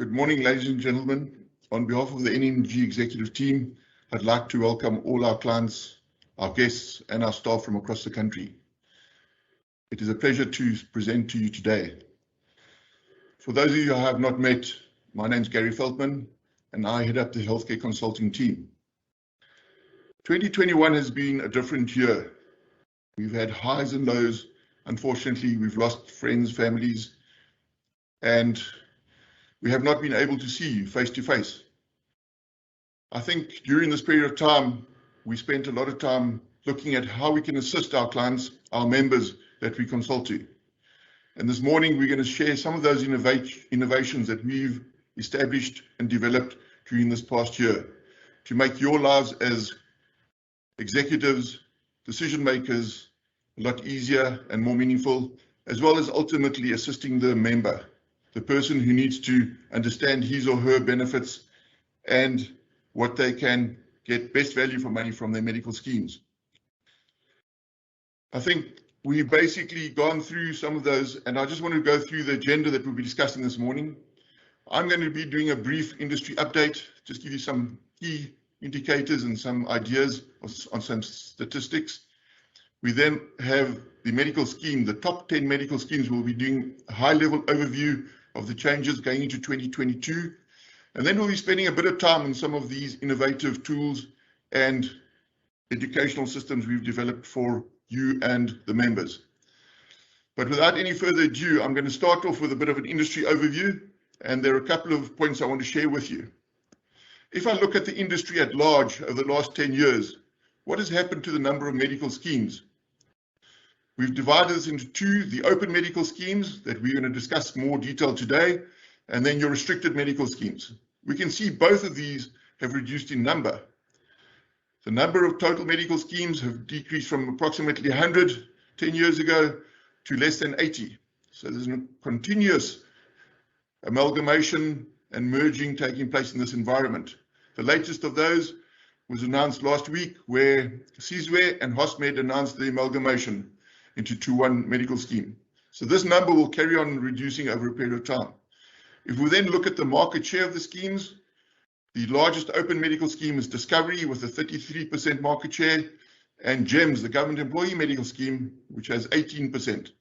Good morning, ladies and gentlemen. On behalf of the Nmg executive team, I'd like to welcome all our clients, our guests, and our staff from across the country. It is a pleasure to present to you today. For those of you I have not met, my name is Gary Feldman, and I head up the healthcare consulting team. 2021 has been a different year. We've had highs and lows. Unfortunately, we've lost friends, families, and we have not been able to see you face to face. I think during this period of time, we spent a lot of time looking at how we can assist our clients, our members that we consult to. And this morning, we're going to share some of those innovations that we've established and developed during this past year to make your lives as executives, decision makers, a lot easier and more meaningful, as well as ultimately assisting the member, the person who needs to understand his or her benefits and what they can get best value for money from their medical schemes. I think we've basically gone through some of those, and I just want to go through the agenda that we'll be discussing this morning. I'm going to be doing a brief industry update, just give you some key indicators and some ideas on some statistics. We then have the medical scheme, the top 10 medical schemes. We'll be doing a high-level overview of the changes going into 2022. And then we'll be spending a bit of time on some of these innovative tools and educational systems we've developed for you and the members. But without any further ado, I'm going to start off with a bit of an industry overview, and there are a couple of points I want to share with you. If I look at the industry at large over the last 10 years, what has happened to the number of medical schemes? We've divided this into two, the open medical schemes that we're going to discuss more detail today, and then your restricted medical schemes. We can see both of these have reduced in number. The number of total medical schemes have decreased from approximately 100 10 years ago to less than 80. So there's a continuous amalgamation and merging taking place in this environment. The latest of those was announced last week, where Sizwe and Hosmed announced the amalgamation into one medical scheme. So this number will carry on reducing over a period of time. If we then look at the market share of the schemes, the largest open medical scheme is Discovery with a 33% market share, and GEMS, the government employee medical scheme, which has 18%.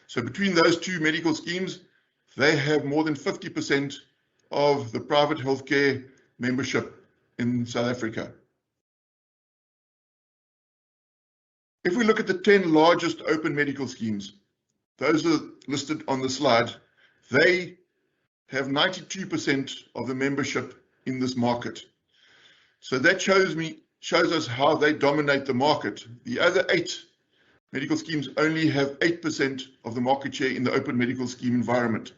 So between those two medical schemes, they have more than 50% of the private healthcare membership in South Africa. If we look at the 10 largest open medical schemes, those are listed on the slide. They have 92% of the membership in this market. So that shows us how they dominate the market. The other 8 medical schemes only have 8% of the market share in the open medical scheme environment,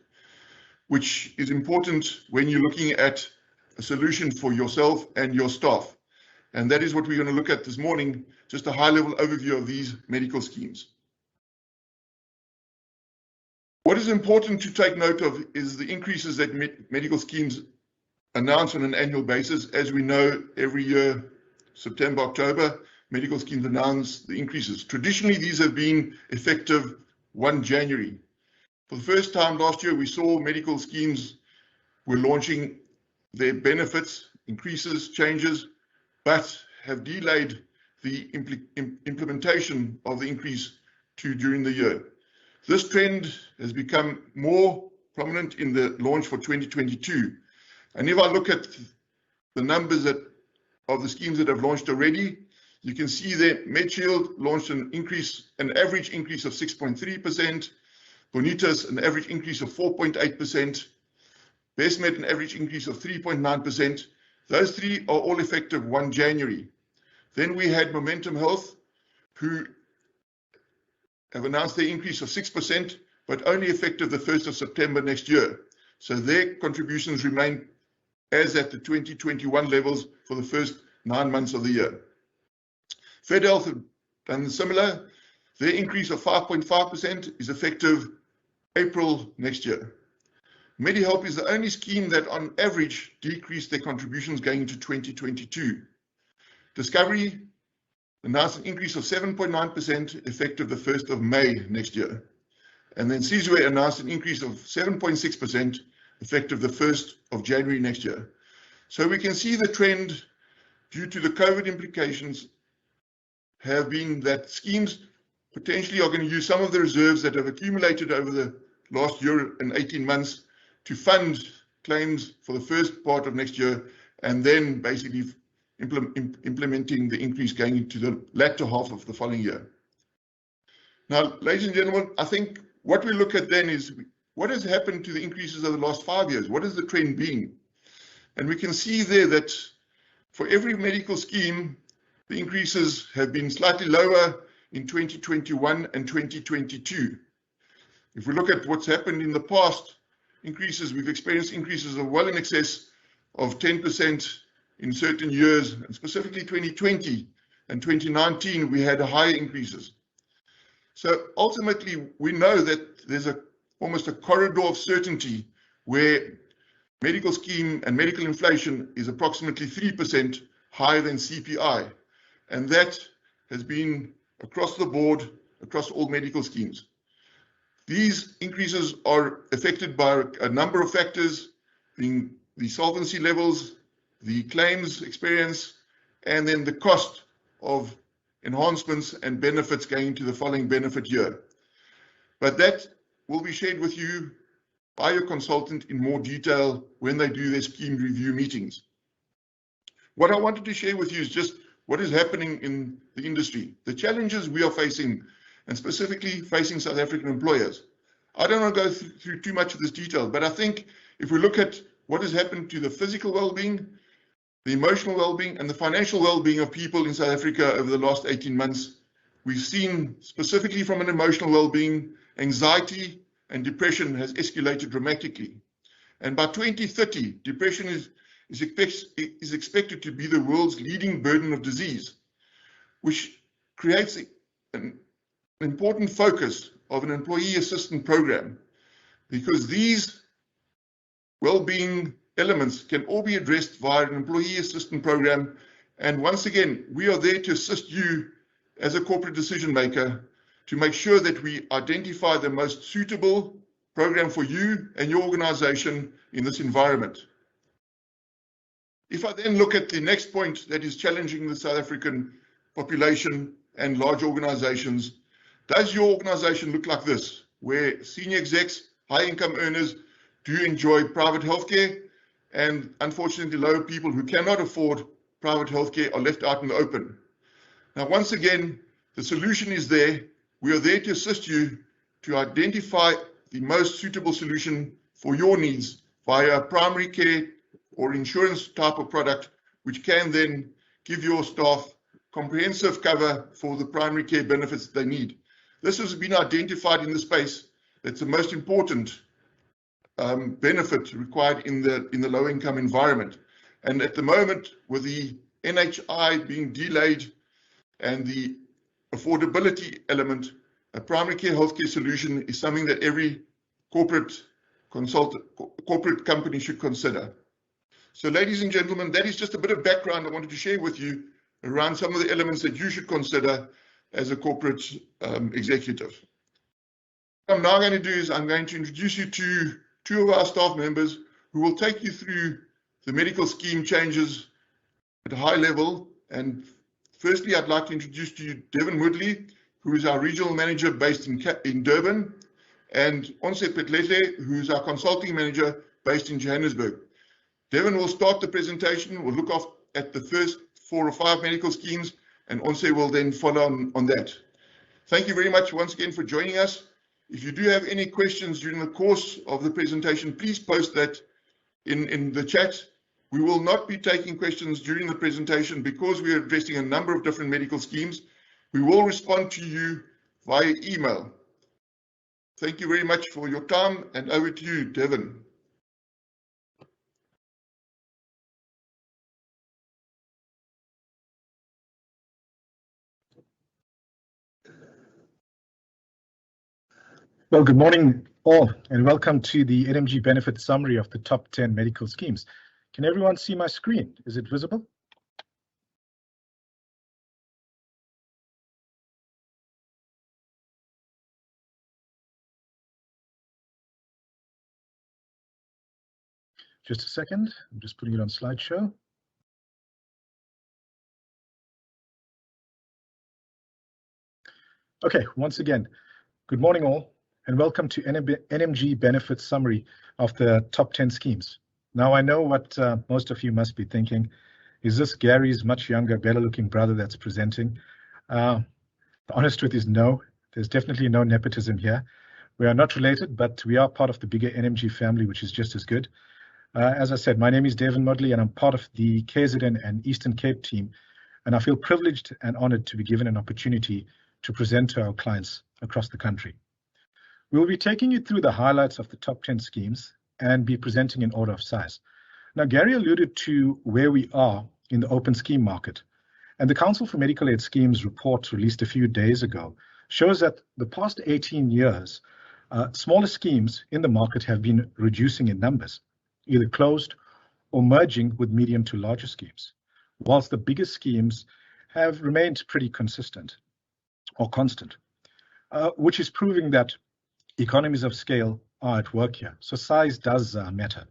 which is important when you're looking at a solution for yourself and your staff. And that is what we're going to look at this morning, just a high-level overview of these medical schemes. What is important to take note of is the increases that medical schemes announce on an annual basis. As we know, every year, September, October, medical schemes announce the increases. Traditionally, these have been effective 1 January. For the first time last year, we saw medical schemes were launching their benefits, increases, changes, but have delayed the implementation of the increase to during the year. This trend has become more prominent in the launch for 2022. And if I look at the numbers of the schemes that have launched already, you can see that MedShield launched an average increase of 6.3%, Bonitas an average increase of 4.8%, Bessmed an average increase of 3.9%. Those three are all effective 1 January. Then we had Momentum Health, who have announced their increase of 6%, but only effective the 1st of September next year. So their contributions remain as at the 2021 levels for the first 9 months of the year. FedHealth have done similar. Their increase of 5.5% is effective April next year. Medi-Help is the only scheme that on average decreased their contributions going into 2022. Discovery announced an increase of 7.9% effective the 1st of May next year. And then Sizwe announced an increase of 7.6%, effective the 1st of January next year. So we can see the trend due to the COVID implications have been that schemes potentially are going to use some of the reserves that have accumulated over the last year and 18 months to fund claims for the first part of next year, and then basically implementing the increase going into the latter half of the following year. Now, ladies and gentlemen, I think what we look at then is what has happened to the increases over the last 5 years? What has the trend been? And we can see there that for every medical scheme, the increases have been slightly lower in 2021 and 2022. If we look at what's happened in the past increases, we've experienced increases of well in excess of 10% in certain years, and specifically 2020 and 2019, we had higher increases. So ultimately, we know that there's almost a corridor of certainty where medical scheme and medical inflation is approximately 3% higher than CPI. And that has been across the board, across all medical schemes. These increases are affected by a number of factors, being the solvency levels, the claims experience, and then the cost of enhancements and benefits going into the following benefit year. But that will be shared with you by your consultant in more detail when they do their scheme review meetings. What I wanted to share with you is just what is happening in the industry, the challenges we are facing, and specifically facing South African employers. I don't want to go through too much of this detail, but I think if we look at what has happened to the physical well-being, the emotional well-being, and the financial well-being of people in South Africa over the last 18 months, we've seen specifically from an emotional well-being, anxiety and depression has escalated dramatically. And by 2030, depression is expected to be the world's leading burden of disease, which creates an important focus of an employee assistance program, because these well-being elements can all be addressed via an employee assistance program. And once again, we are there to assist you as a corporate decision maker to make sure that we identify the most suitable program for you and your organization in this environment. If I then look at the next point that is challenging the South African population and large organizations, does your organization look like this, where senior execs, high income earners do enjoy private healthcare, and unfortunately low people who cannot afford private healthcare are left out in the open? Now, once again, the solution is there. We are there to assist you to identify the most suitable solution for your needs via a primary care or insurance type of product, which can then give your staff comprehensive cover for the primary care benefits they need. This has been identified in the space. That's the most important benefit required in the low income environment. And at the moment, with the NHI being delayed and the affordability element, a primary care healthcare solution is something that every corporate company should consider. So ladies and gentlemen, that is just a bit of background I wanted to share with you around some of the elements that you should consider as a corporate executive. What I'm now going to do is I'm going to introduce you to two of our staff members who will take you through the medical scheme changes at a high level. And firstly, I'd like to introduce to you Devin Woodley, who is our regional manager based in Durban, and Onse Petlele, who is our consulting manager based in Johannesburg. Devin will start the presentation. We'll look at the first 4 or 5 medical schemes, and Onse will then follow on that. Thank you very much once again for joining us. If you do have any questions during the course of the presentation, please post that in the chat. We will not be taking questions during the presentation because we are addressing a number of different medical schemes. We will respond to you via email. Thank you very much for your time, and over to you, Devin. Well, good morning all, and welcome to the Nmg benefit summary of the top 10 medical schemes. Can everyone see my screen? Is it visible? Just a second, I'm just putting it on slideshow. Okay, once again, good morning all, and welcome to NMG Benefits Summary of the top 10 schemes. Now I know what most of you must be thinking. Is this Gary's much younger, better looking brother that's presenting? The honest truth is no, there's definitely no nepotism here. We are not related, but we are part of the bigger NMG family, which is just as good. As I said, my name is Devin Modley, and I'm part of the KZN and Eastern Cape team, and I feel privileged and honored to be given an opportunity to present to our clients across the country. We will be taking you through the highlights of the top 10 schemes and be presenting in order of size. Now, Gary alluded to where we are in the open scheme market, and the Council for Medical Aid Schemes report released a few days ago shows that the past 18 years, smaller schemes in the market have been reducing in numbers, either closed or merging with medium to larger schemes, whilst the biggest schemes have remained pretty consistent or constant, which is proving that economies of scale are at work here. So size does matter.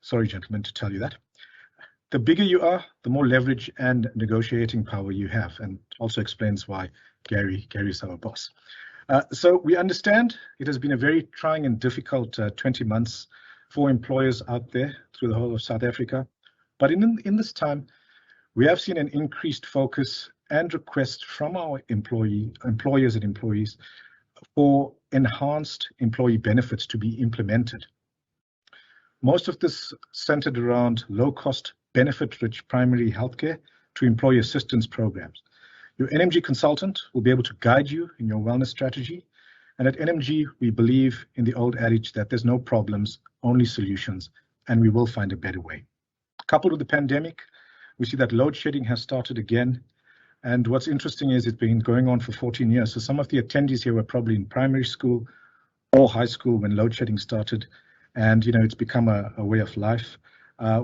Sorry, gentlemen, to tell you that. The bigger you are, the more leverage and negotiating power you have, and also explains why Gary is our boss. So we understand it has been a very trying and difficult 20 months for employers out there through the whole of South Africa. But in this time, we have seen an increased focus and request from our employers and employees for enhanced employee benefits to be implemented. Most of this centered around low-cost, benefit-rich primary healthcare to employee assistance programs. Your NMG consultant will be able to guide you in your wellness strategy. And at NMG, we believe in the old adage that there's no problems, only solutions, and we will find a better way. Coupled with the pandemic, we see that load shedding has started again. And what's interesting is it's been going on for 14 years. So some of the attendees here were probably in primary school or high school when load shedding started. And, it's become a way of life.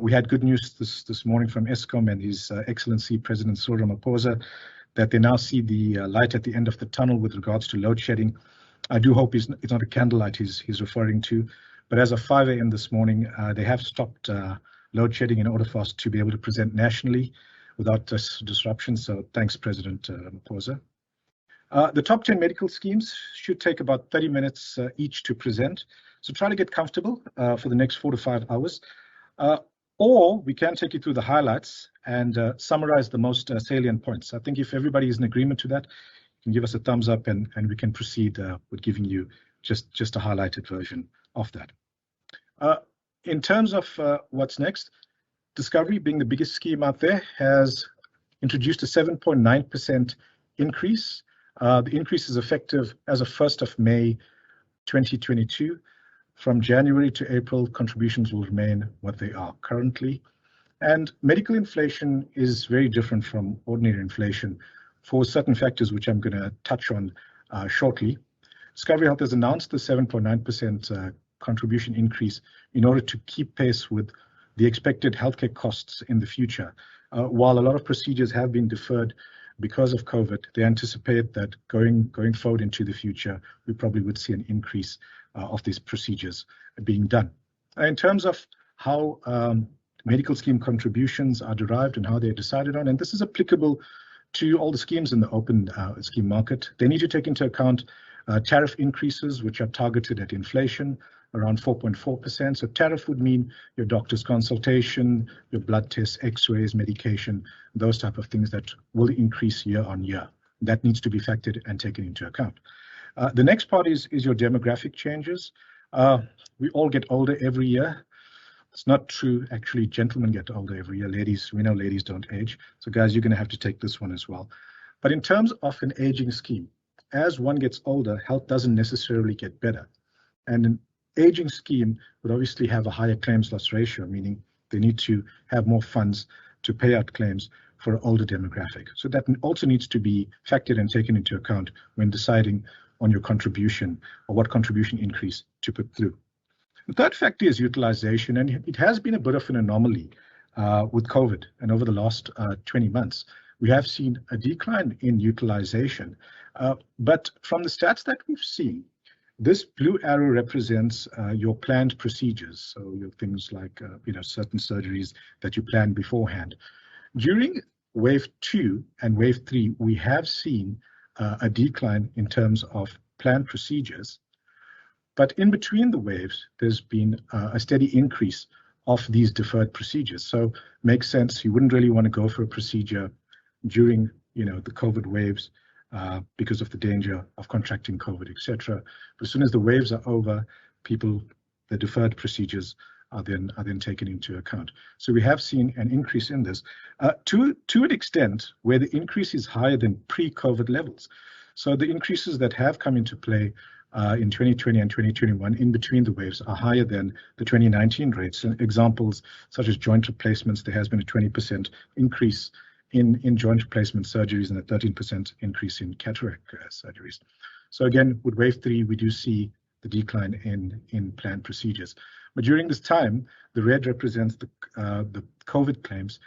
We had good news this morning from Eskom and His Excellency President Cyril Ramaphosa that they now see the light at the end of the tunnel with regards to load shedding. I do hope it's not a candlelight he's referring to. But as of 5 a.m. this morning, they have stopped load shedding in order for us to be able to present nationally without disruption. So thanks, President Ramaphosa. The top 10 medical schemes should take about 30 minutes each to present. So try to get comfortable for the next 4 to 5 hours. Or we can take you through the highlights and summarize the most salient points. I think if everybody is in agreement to that, you can give us a thumbs up and we can proceed with giving you just a highlighted version of that. In terms of what's next, Discovery, being the biggest scheme out there, has introduced a 7.9% increase. The increase is effective as of 1st of May 2022. From January to April, contributions will remain what they are currently. And medical inflation is very different from ordinary inflation for certain factors, which I'm going to touch on shortly. Discovery Health has announced the 7.9% contribution increase in order to keep pace with the expected healthcare costs in the future. While a lot of procedures have been deferred because of COVID, they anticipate that going forward into the future, we probably would see an increase of these procedures being done. In terms of how medical scheme contributions are derived and how they're decided on, and this is applicable to all the schemes in the open scheme market, they need to take into account tariff increases, which are targeted at inflation, around 4.4%. So tariff would mean your doctor's consultation, your blood tests, x-rays, medication, those type of things that will increase year on year. That needs to be factored and taken into account. The next part is your demographic changes. We all get older every year. It's not true. Actually, gentlemen get older every year. Ladies, we know ladies don't age. So guys, you're going to have to take this one as well. But in terms of an aging scheme, as one gets older, health doesn't necessarily get better. And an aging scheme would obviously have a higher claims loss ratio, meaning they need to have more funds to pay out claims for an older demographic. So that also needs to be factored and taken into account when deciding on your contribution or what contribution increase to put through. The third factor is utilization, and it has been a bit of an anomaly with COVID. And over the last 20 months, we have seen a decline in utilization. But from the stats that we've seen, This blue arrow represents your planned procedures, so your things like certain surgeries that you plan beforehand. During wave 2 and wave 3, we have seen a decline in terms of planned procedures, but in between the waves, there's been a steady increase of these deferred procedures. So makes sense. You wouldn't really want to go for a procedure during the COVID waves because of the danger of contracting COVID, etc. But as soon as the waves are over, the deferred procedures are then taken into account. So we have seen an increase in this to an extent where the increase is higher than pre-COVID levels. So the increases that have come into play in 2020 and 2021 in between the waves are higher than the 2019 rates. And examples such as joint replacements, there has been a 20% increase in joint replacement surgeries and a 13% increase in cataract surgeries. So again, with wave 3, we do see the decline in planned procedures. But during this time, the red represents the COVID claims.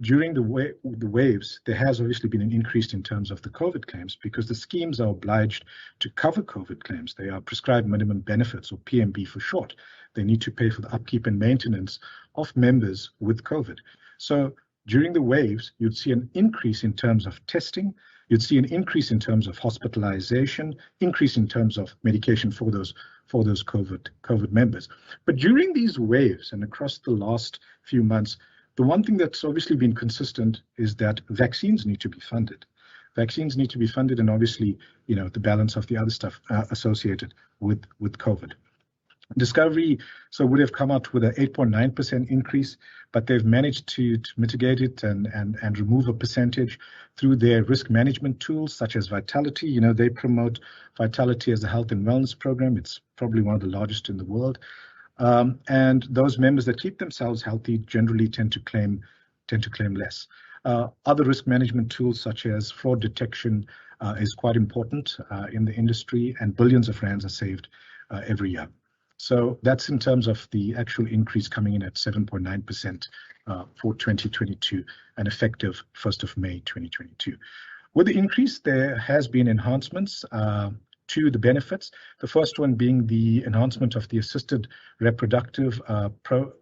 During the waves, there has obviously been an increase in terms of the COVID claims because the schemes are obliged to cover COVID claims. They are prescribed minimum benefits, or PMB for short. They need to pay for the upkeep and maintenance of members with COVID. So during the waves, you'd see an increase in terms of testing. You'd see an increase in terms of hospitalization, increase in terms of medication for those COVID members. But during these waves and across the last few months, the one thing that's obviously been consistent is that vaccines need to be funded. Vaccines need to be funded, and obviously, the balance of the other stuff associated with COVID. Discovery would have come out with an 8.9% increase, but they've managed to mitigate it and remove a percentage through their risk management tools such as Vitality. They promote Vitality as a health and wellness program. It's probably one of the largest in the world. And those members that keep themselves healthy generally tend to claim less. Other risk management tools such as fraud detection is quite important in the industry, and billions of rands are saved every year. So that's in terms of the actual increase coming in at 7.9% for 2022 and effective 1st of May 2022. With the increase, there has been enhancements to the benefits. The first one being the enhancement of the assisted reproductive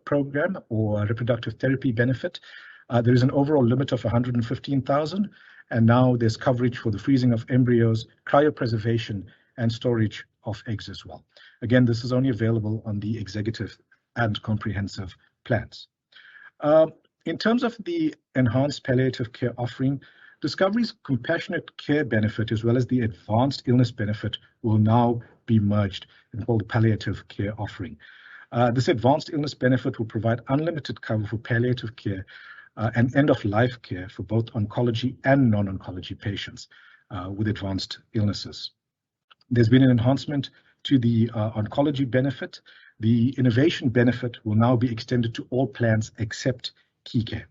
program or reproductive therapy benefit. There is an overall limit of 115,000, and now there's coverage for the freezing of embryos, cryopreservation, and storage of eggs as well. Again, this is only available on the executive and comprehensive plans. In terms of the enhanced palliative care offering, Discovery's compassionate care benefit as well as the advanced illness benefit will now be merged and called the palliative care offering. This advanced illness benefit will provide unlimited cover for palliative care and end-of-life care for both oncology and non-oncology patients with advanced illnesses. There's been an enhancement to the oncology benefit. The innovation benefit will now be extended to all plans except key care.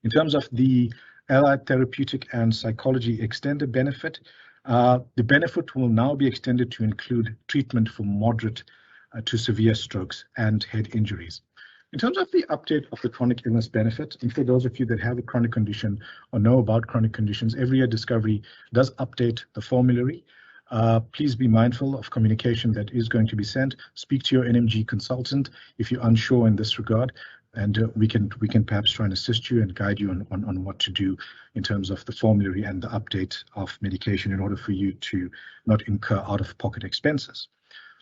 In terms of the allied therapeutic and psychology extended benefit, the benefit will now be extended to include treatment for moderate to severe strokes and head injuries. In terms of the update of the chronic illness benefit, and for those of you that have a chronic condition or know about chronic conditions, every year Discovery does update the formulary. Please be mindful of communication that is going to be sent. Speak to your Nmg consultant if you're unsure in this regard, and we can perhaps try and assist you and guide you on what to do in terms of the formulary and the update of medication in order for you to not incur out-of-pocket expenses.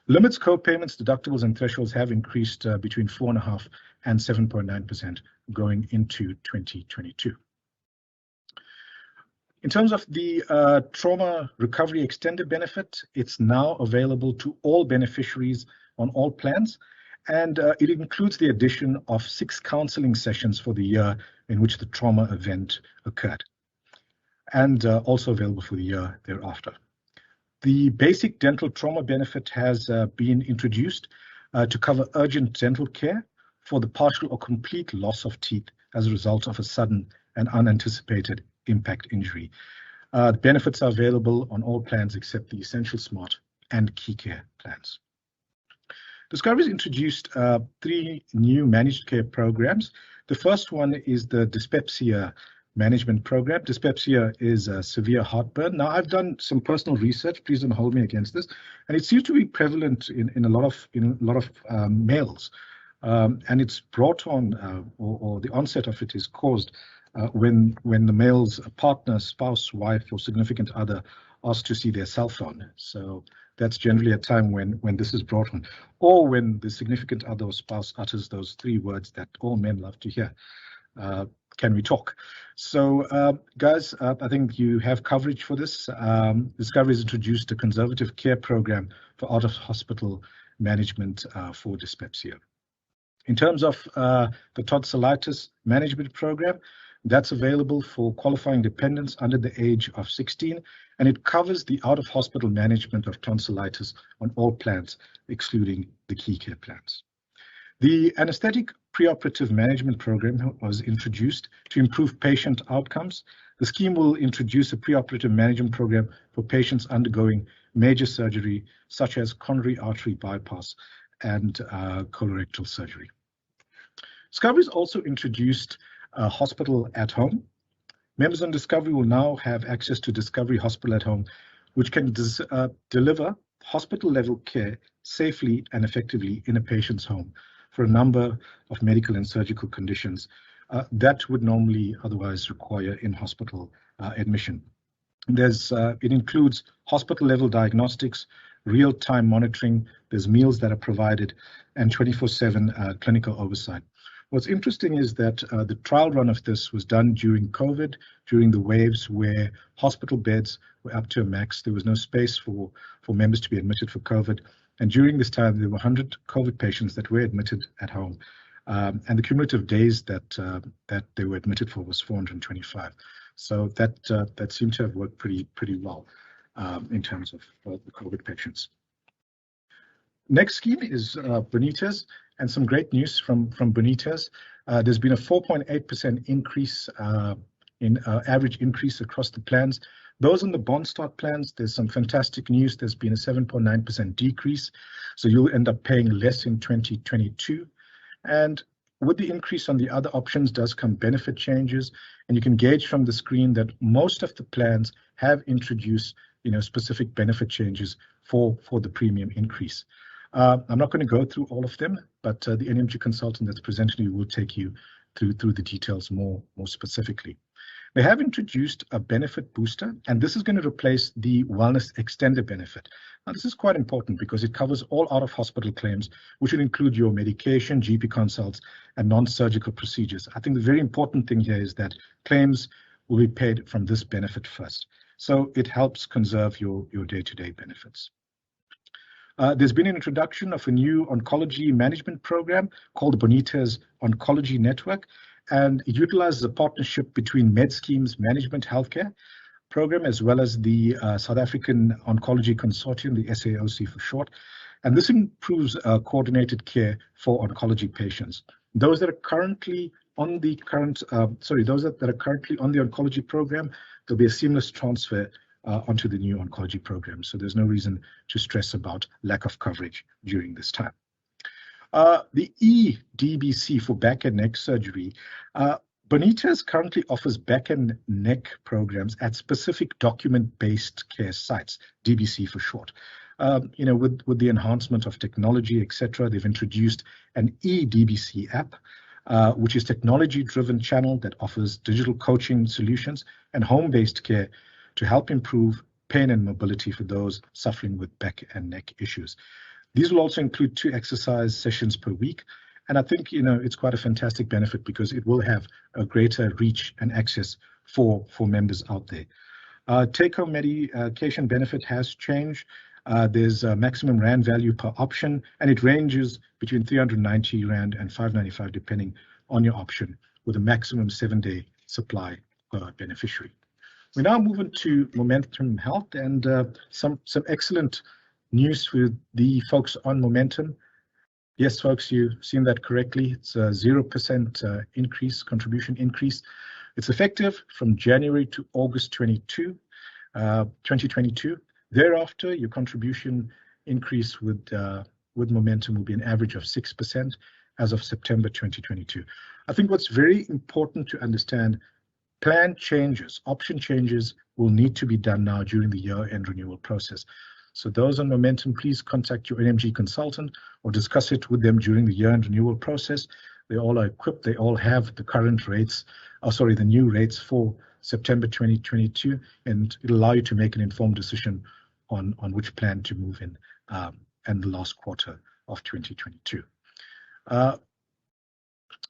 Limits, co-payments, deductibles, and thresholds have increased between 4.5% and 7.9% going into 2022. In terms of the trauma recovery extended benefit, it's now available to all beneficiaries on all plans, and it includes the addition of 6 counseling sessions for the year in which the trauma event occurred, and also available for the year thereafter. The basic dental trauma benefit has been introduced to cover urgent dental care for the partial or complete loss of teeth as a result of a sudden and unanticipated impact injury. The benefits are available on all plans except the Essential Smart and Key Care plans. Discovery's introduced 3 new managed care programs. The first one is the dyspepsia management program. Dyspepsia is a severe heartburn. Now, I've done some personal research. Please don't hold me against this, and it seems to be prevalent in a lot of males, and it's brought on, or the onset of it is caused when the male's partner, spouse, wife, or significant other asks to see their cell phone. So that's generally a time when this is brought on, or when the significant other or spouse utters those three words that all men love to hear. Can we talk? So, guys, I think you have coverage for this. Discovery has introduced a conservative care program for out-of-hospital management for dyspepsia. In terms of the tonsillitis management program, that's available for qualifying dependents under the age of 16, and it covers the out-of-hospital management of tonsillitis on all plans, excluding the key care plans. The Anesthetic Pre-Operative Management Program was introduced to improve patient outcomes. The scheme will introduce a pre-operative management program for patients undergoing major surgery, such as coronary artery bypass and colorectal surgery. Discovery has also introduced Hospital at Home. Members on Discovery will now have access to Discovery Hospital at Home, which can deliver hospital-level care safely and effectively in a patient's home for a number of medical and surgical conditions that would normally otherwise require in-hospital admission. It includes hospital-level diagnostics, real-time monitoring, there's meals that are provided, and 24/7 clinical oversight. What's interesting is that the trial run of this was done during COVID, during the waves where hospital beds were up to a max. There was no space for members to be admitted for COVID. And during this time, there were 100 COVID patients that were admitted at home. And the cumulative days that they were admitted for was 425. So that seemed to have worked pretty well in terms of the COVID patients. Next scheme is Bonitas, and some great news from Bonitas. There's been a 4.8% increase in average increase across the plans. Those on the Bond Start plans, there's some fantastic news. There's been a 7.9% decrease, so you'll end up paying less in 2022. And with the increase on the other options does come benefit changes, and you can gauge from the screen that most of the plans have introduced, specific benefit changes for the premium increase. I'm not going to go through all of them, but the Nmg consultant that's presenting you will take you through the details more specifically. They have introduced a benefit booster, and this is going to replace the wellness extender benefit. Now, this is quite important because it covers all out-of-hospital claims, which will include your medication, GP consults, and non-surgical procedures. I think the very important thing here is that claims will be paid from this benefit first. So it helps conserve your day-to-day benefits. There's been an introduction of a new oncology management program called Bonitas Oncology Network, and it utilizes a partnership between MedScheme's Management Healthcare program as well as the South African Oncology Consortium, the SAOC for short. And this improves coordinated care for oncology patients. Those that are currently on the those that are currently on the oncology program, there'll be a seamless transfer onto the new oncology program. So there's no reason to stress about lack of coverage during this time. The EDBC for back and neck surgery. Bonitas currently offers back and neck programs at specific document-based care sites, DBC for short. With the enhancement of technology, etc., they've introduced an EDBC app, which is technology-driven channel that offers digital coaching solutions and home-based care to help improve pain and mobility for those suffering with back and neck issues. These will also include 2 exercise sessions per week. And I think, it's quite a fantastic benefit because it will have a greater reach and access for members out there. Take-home medication benefit has changed. There's a maximum Rand value per option, and it ranges between 390 Rand and 595, depending on your option, with a maximum 7-day supply per beneficiary. We now move into Momentum Health and some excellent news with the folks on Momentum. Yes, folks, you've seen that correctly. It's a 0% contribution increase. It's effective from January to August 2022. Thereafter, your contribution increase with Momentum will be an average of 6% as of September 2022. I think what's very important to understand, plan changes, option changes will need to be done now during the year-end renewal process. So those on momentum, please contact your NMG consultant or discuss it with them during the year-end renewal process. They all are equipped. They all have the current rates, the new rates for September 2022, and it'll allow you to make an informed decision on which plan to move in and the last quarter of 2022.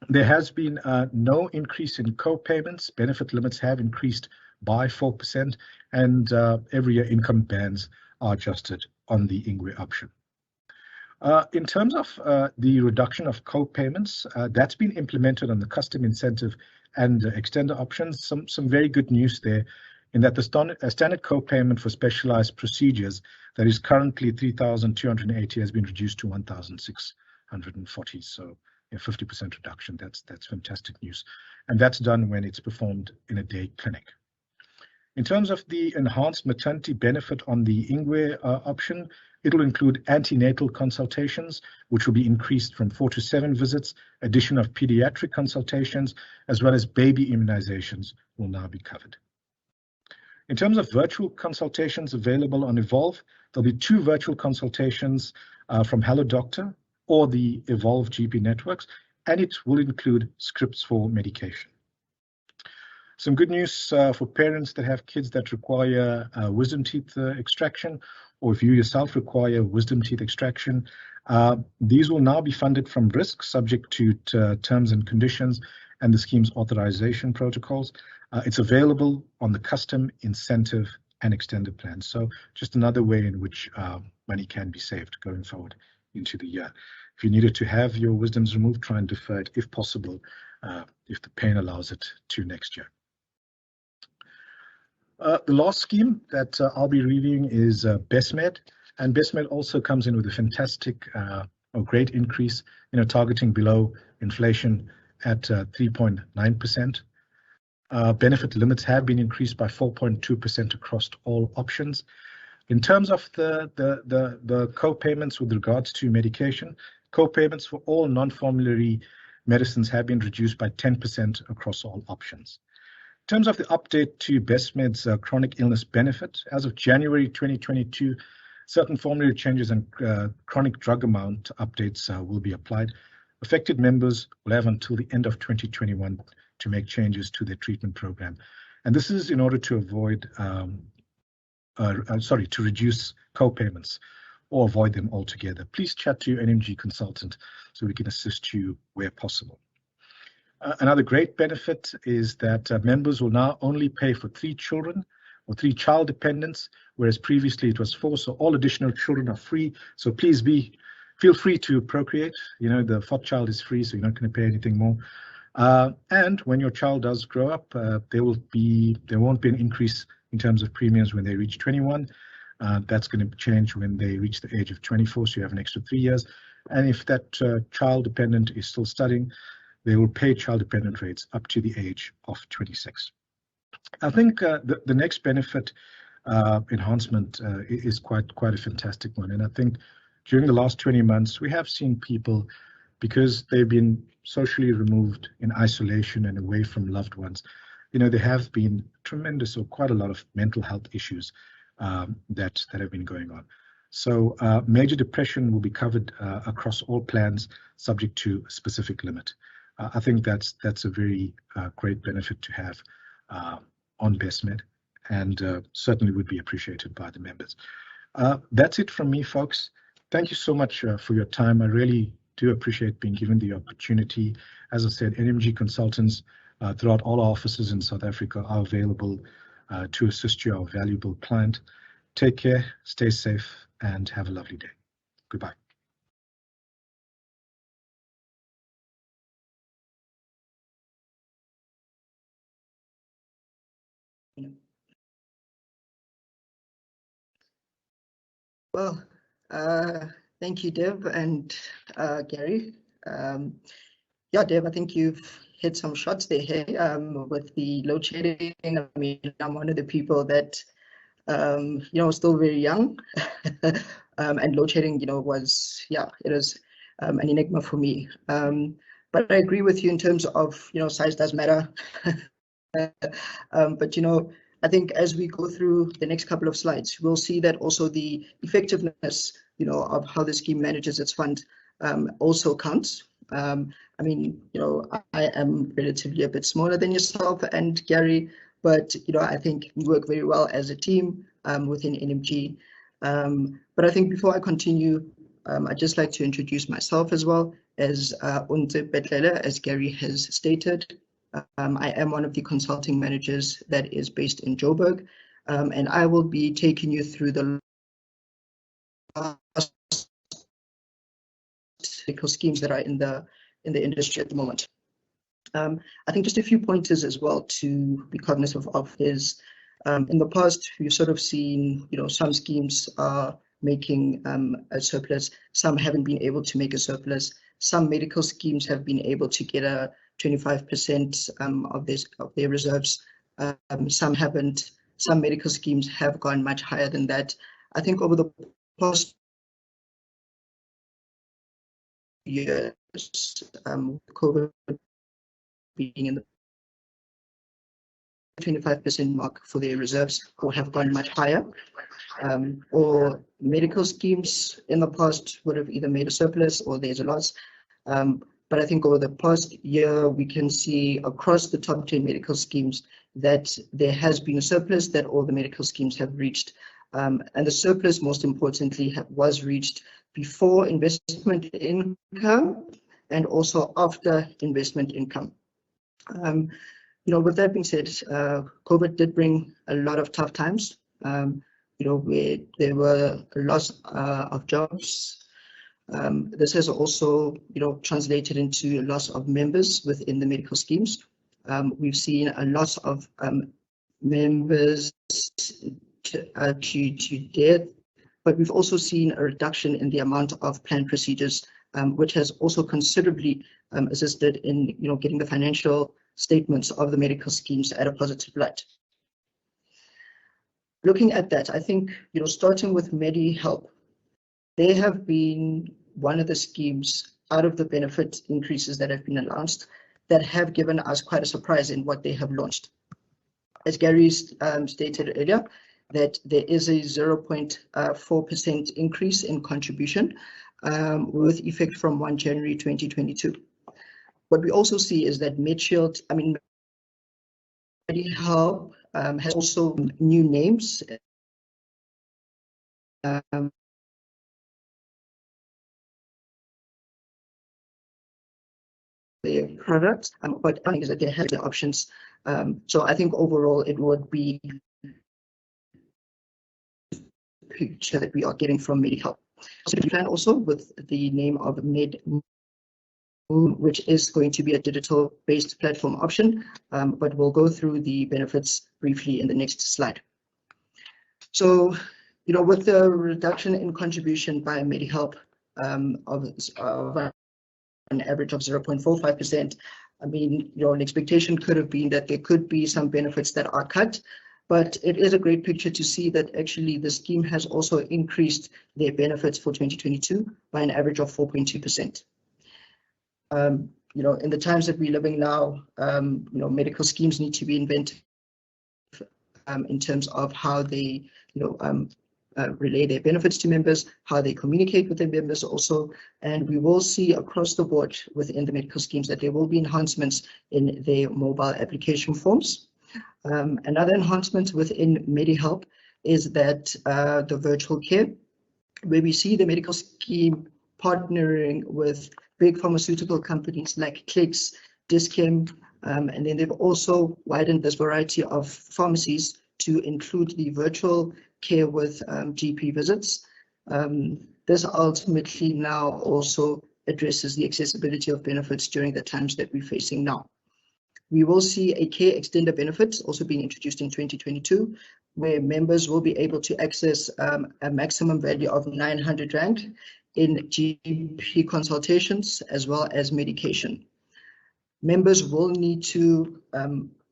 There has been no increase in co-payments. Benefit limits have increased by 4%, and every year income bands are adjusted on the Ingwe option. In terms of the reduction of co-payments, that's been implemented on the custom incentive and extender options. Some very good news there, in that the standard co-payment for specialized procedures that is currently 3,280 has been reduced to 1,640. So a 50% reduction. That's fantastic news, and that's done when it's performed in a day clinic. In terms of the enhanced maternity benefit on the Ingwe option, it'll include antenatal consultations, which will be increased from 4 to 7 visits. Addition of pediatric consultations, as well as baby immunizations, will now be covered. In terms of virtual consultations available on Evolve, there'll be 2 virtual consultations from Hello Doctor or the Evolve GP networks, and it will include scripts for medication. Some good news for parents that have kids that require wisdom teeth extraction, or if you yourself require wisdom teeth extraction. These will now be funded from risk, subject to terms and conditions and the scheme's authorization protocols. It's available on the custom, incentive, and extended plan. So just another way in which money can be saved going forward into the year. If you needed to have your wisdoms removed, try and defer it if possible, if the pain allows it, to next year. The last scheme that I'll be reviewing is Bessmed, and Bessmed also comes in with a fantastic or great increase, targeting below inflation at 3.9%. Benefit limits have been increased by 4.2% across all options. In terms of the co-payments with regards to medication, co-payments for all non-formulary medicines have been reduced by 10% across all options. In terms of the update to Bessmed's chronic illness benefit, as of January 2022, certain formulary changes and chronic drug amount updates will be applied. Affected members will have until the end of 2021 to make changes to their treatment program. And this is in order to avoid, to reduce co-payments or avoid them altogether. Please chat to your NMG consultant so we can assist you where possible. Another great benefit is that members will now only pay for 3 children or 3 child dependents, whereas previously it was 4. So all additional children are free. So please feel free to procreate. The 4th child is free, so you're not going to pay anything more. And when your child does grow up, there won't be an increase in terms of premiums when they reach 21. That's going to change when they reach the age of 24, so you have an extra 3 years. And if that child dependent is still studying, they will pay child dependent rates up to the age of 26. I think the next benefit enhancement is quite a fantastic one. And I think during the last 20 months, we have seen people, because they've been socially removed in isolation and away from loved ones, there have been tremendous or quite a lot of mental health issues that have been going on. So major depression will be covered across all plans, subject to a specific limit. I think that's a very great benefit to have on Bessmed, and certainly would be appreciated by the members. That's it from me, folks. Thank you so much for your time. I really do appreciate being given the opportunity. As I said, NMG consultants throughout all our offices in South Africa are available to assist you, our valuable client. Take care, stay safe, and have a lovely day. Goodbye. Well, thank you, Dev and Gary. Yeah, Dev, I think you've hit some shots there with the load shedding. I mean, I'm one of the people that, still very young, and load shedding, was, it was an enigma for me. But I agree with you in terms of, size does matter. But I think as we go through the next couple of slides, we'll see that also the effectiveness, of how the scheme manages its fund also counts. I mean, I am relatively a bit smaller than yourself and Gary, but I think we work very well as a team within NMG. But I think before I continue, I'd just like to introduce myself as well as Untitled, as Gary has stated. I am one of the consulting managers that is based in Joburg, and I will be taking you through the medical schemes that are in the industry at the moment. I think just a few pointers as well to be cognizant of is in the past we've sort of seen some schemes are making a surplus, some haven't been able to make a surplus, some medical schemes have been able to get a 25% of their reserves, some haven't, some medical schemes have gone much higher than that. I think over the past years, COVID being in the 25% mark for their reserves or have gone much higher, or medical schemes in the past would have either made a surplus or there's a loss. But I think over the past year, we can see across the top 10 medical schemes that there has been a surplus that all the medical schemes have reached. And the surplus, most importantly, was reached before investment income and also after investment income. With that being said, COVID did bring a lot of tough times, where there were a loss of jobs. This has also, translated into a loss of members within the medical schemes. We've seen a loss of members due to death, but we've also seen a reduction in the amount of planned procedures, which has also considerably assisted in, getting the financial statements of the medical schemes at a positive light. Looking at that, I think, starting with Medi-Help, they have been one of the schemes out of the benefit increases that have been announced that have given us quite a surprise in what they have launched. As Gary stated earlier, that there is a 0.4% increase in contribution with effect from 1 January 2022. What we also see is that Medi-Help has also new names. Their products, but I think is that they have the options. So I think overall it would be a picture that we are getting from Medi-Help. So we plan also with the name of Med, which is going to be a digital-based platform option, but we'll go through the benefits briefly in the next slide. So, with the reduction in contribution by Medi-Help of an average of 0.45%, I mean, an expectation could have been that there could be some benefits that are cut, but it is a great picture to see that actually the scheme has also increased their benefits for 2022 by an average of 4.2%. In the times that we're living now, medical schemes need to be inventive in terms of how they, relay their benefits to members, how they communicate with their members also, and we will see across the board within the medical schemes that there will be enhancements in their mobile application forms. Another enhancement within Medi-Help is that the virtual care, where we see the medical scheme partnering with big pharmaceutical companies like Clicks, Dischem, and then they've also widened this variety of pharmacies to include the virtual care with GP visits. This ultimately now also addresses the accessibility of benefits during the times that we're facing now. We will see a care extender benefit also being introduced in 2022, where members will be able to access a maximum value of 900 Rand in GP consultations as well as medication. Members will need to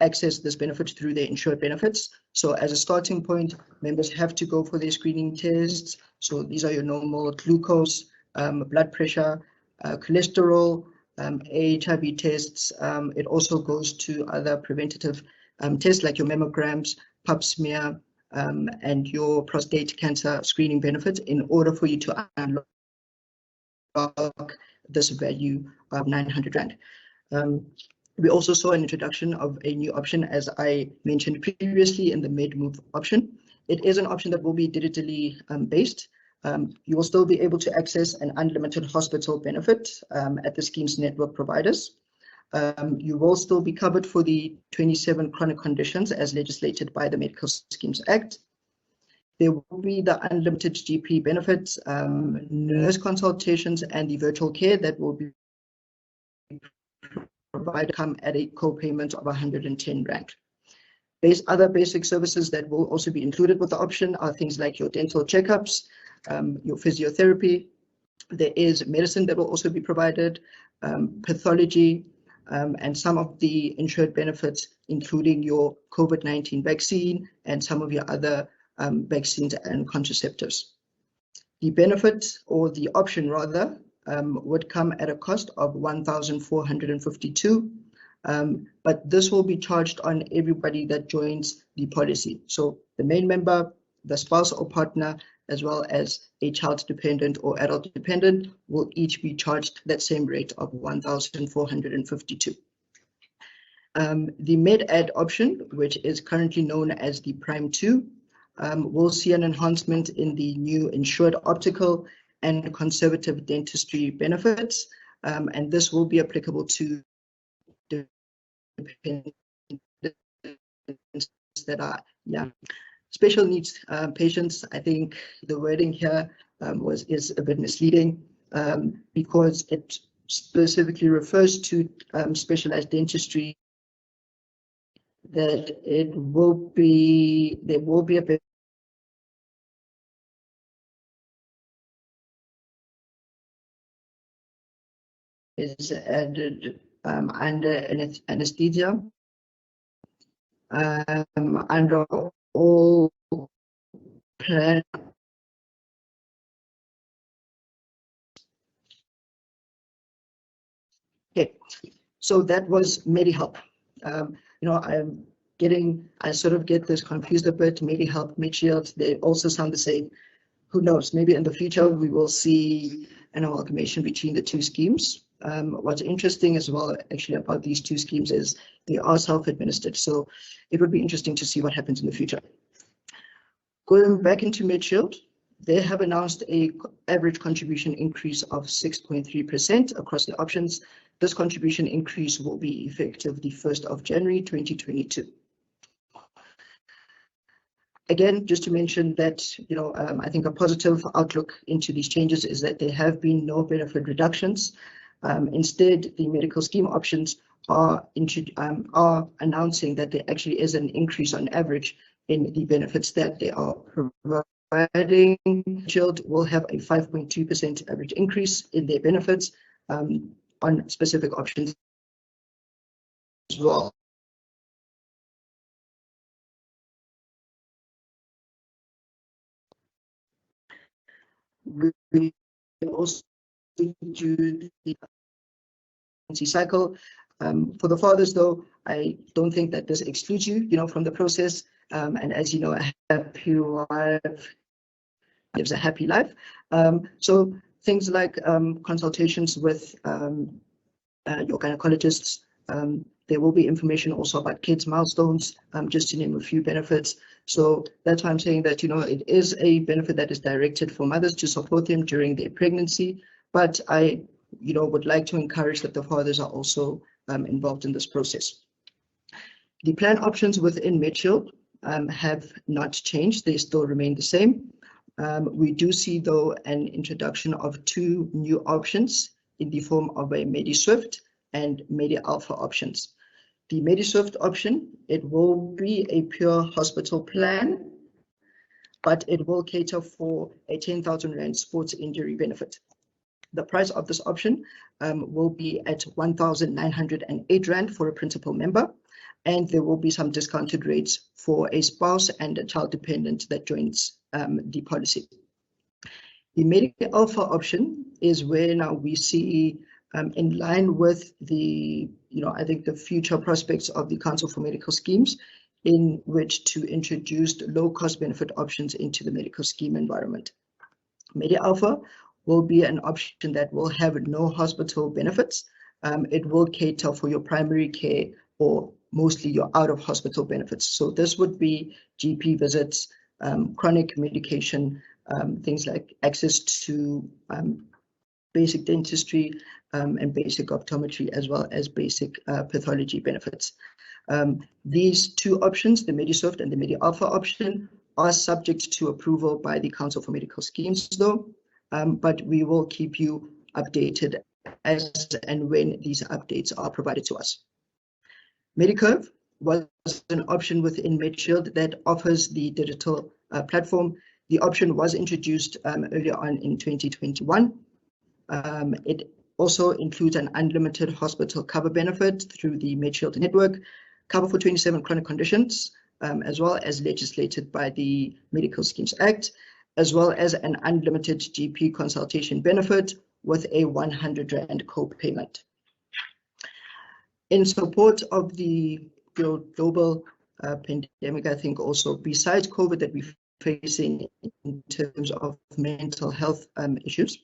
access this benefit through their insured benefits. So as a starting point, members have to go for their screening tests. So these are your normal glucose, blood pressure, cholesterol, HIV tests. It also goes to other preventative tests like your mammograms, pap smear, and your prostate cancer screening benefit in order for you to unlock this value of 900 Rand. We also saw an introduction of a new option, as I mentioned previously, in the MedMove option. It is an option that will be digitally based. You will still be able to access an unlimited hospital benefit at the scheme's network providers. You will still be covered for the 27 chronic conditions as legislated by the Medical Schemes Act. There will be the unlimited GP benefits, nurse consultations, and the virtual care that will be provided come at a co-payment of 110 Rand. Other basic services that will also be included with the option are things like your dental checkups, your physiotherapy. There is medicine that will also be provided, pathology, and some of the insured benefits, including your COVID-19 vaccine and some of your other vaccines and contraceptives. The benefit, or the option rather, would come at a cost of 1,452, but this will be charged on everybody that joins the policy. So the main member, the spouse or partner, as well as a child dependent or adult dependent will each be charged that same rate of 1,452. The Med-Add option, which is currently known as the Prime 2, will see an enhancement in the new insured optical and conservative dentistry benefits, and this will be applicable to dependents that are special needs patients. I think the wording here is a bit misleading because it specifically refers to specialized dentistry. That there will be a bit is added under anesthesia, under all plan. Okay, so that was Medi-Help. I sort of get this confused a bit. Medi-Help, Medi-Shield, they also sound the same. Who knows? Maybe in the future we will see an amalgamation between the two schemes. What's interesting as well, actually, about these two schemes is they are self-administered. So it would be interesting to see what happens in the future. Going back into Medi-Shield, they have announced a average contribution increase of 6.3% across the options. This contribution increase will be effective the 1st of January 2022. Again, just to mention that, I think a positive outlook into these changes is that there have been no benefit reductions. Instead, the medical scheme options are announcing that there actually is an increase on average in the benefits that they are providing. Shield will have a 5.2% average increase in their benefits on specific options as well. We also do the cycle. For the fathers, though, I don't think that this excludes you, from the process. And as you know, a happy wife lives a happy life. So things like consultations with your gynecologists. There will be information also about kids' milestones, just to name a few benefits. So that's why I'm saying that, it is a benefit that is directed for mothers to support them during their pregnancy. But I, would like to encourage that the fathers are also involved in this process. The plan options within Medi-Shield have not changed. They still remain the same. We do see, though, an introduction of two new options in the form of a Medisurf and Medi-Alpha options. The Medisurf option, it will be a pure hospital plan, but it will cater for a 10,000 Rand sports injury benefit. The price of this option will be at 1,908 Rand for a principal member, and there will be some discounted rates for a spouse and a child dependent that joins the policy. The Medi-Alpha option is where now we see in line with the, I think the future prospects of the Council for Medical Schemes, in which to introduce low-cost benefit options into the medical scheme environment. Medi-Alpha will be an option that will have no hospital benefits. It will cater for your primary care or mostly your out-of-hospital benefits. So this would be GP visits, chronic medication, things like access to basic dentistry and basic optometry, as well as basic pathology benefits. These two options, the Medisurf and the Medi-Alpha option, are subject to approval by the Council for Medical Schemes though, but we will keep you updated as and when these updates are provided to us. Medicurve was an option within MedShield that offers the digital platform. The option was introduced earlier on in 2021. It also includes an unlimited hospital cover benefit through the MedShield network, cover for 27 chronic conditions, as well as legislated by the Medical Schemes Act, as well as an unlimited GP consultation benefit with a 100 Rand co-payment. In support of the global pandemic, I think also besides COVID that we're facing in terms of mental health issues,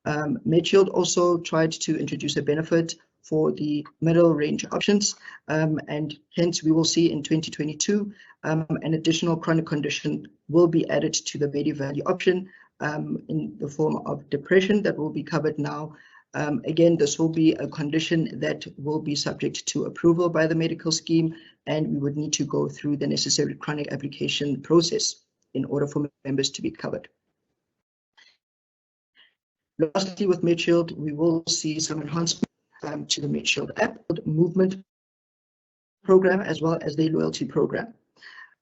MedShield also tried to introduce a benefit for the middle range options, and hence we will see in 2022 an additional chronic condition will be added to the Medi-Value option in the form of depression that will be covered now. Again, this will be a condition that will be subject to approval by the medical scheme, and we would need to go through the necessary chronic application process in order for members to be covered. Lastly, with MedShield, we will see some enhancement to the MedShield app, movement program, as well as the loyalty program.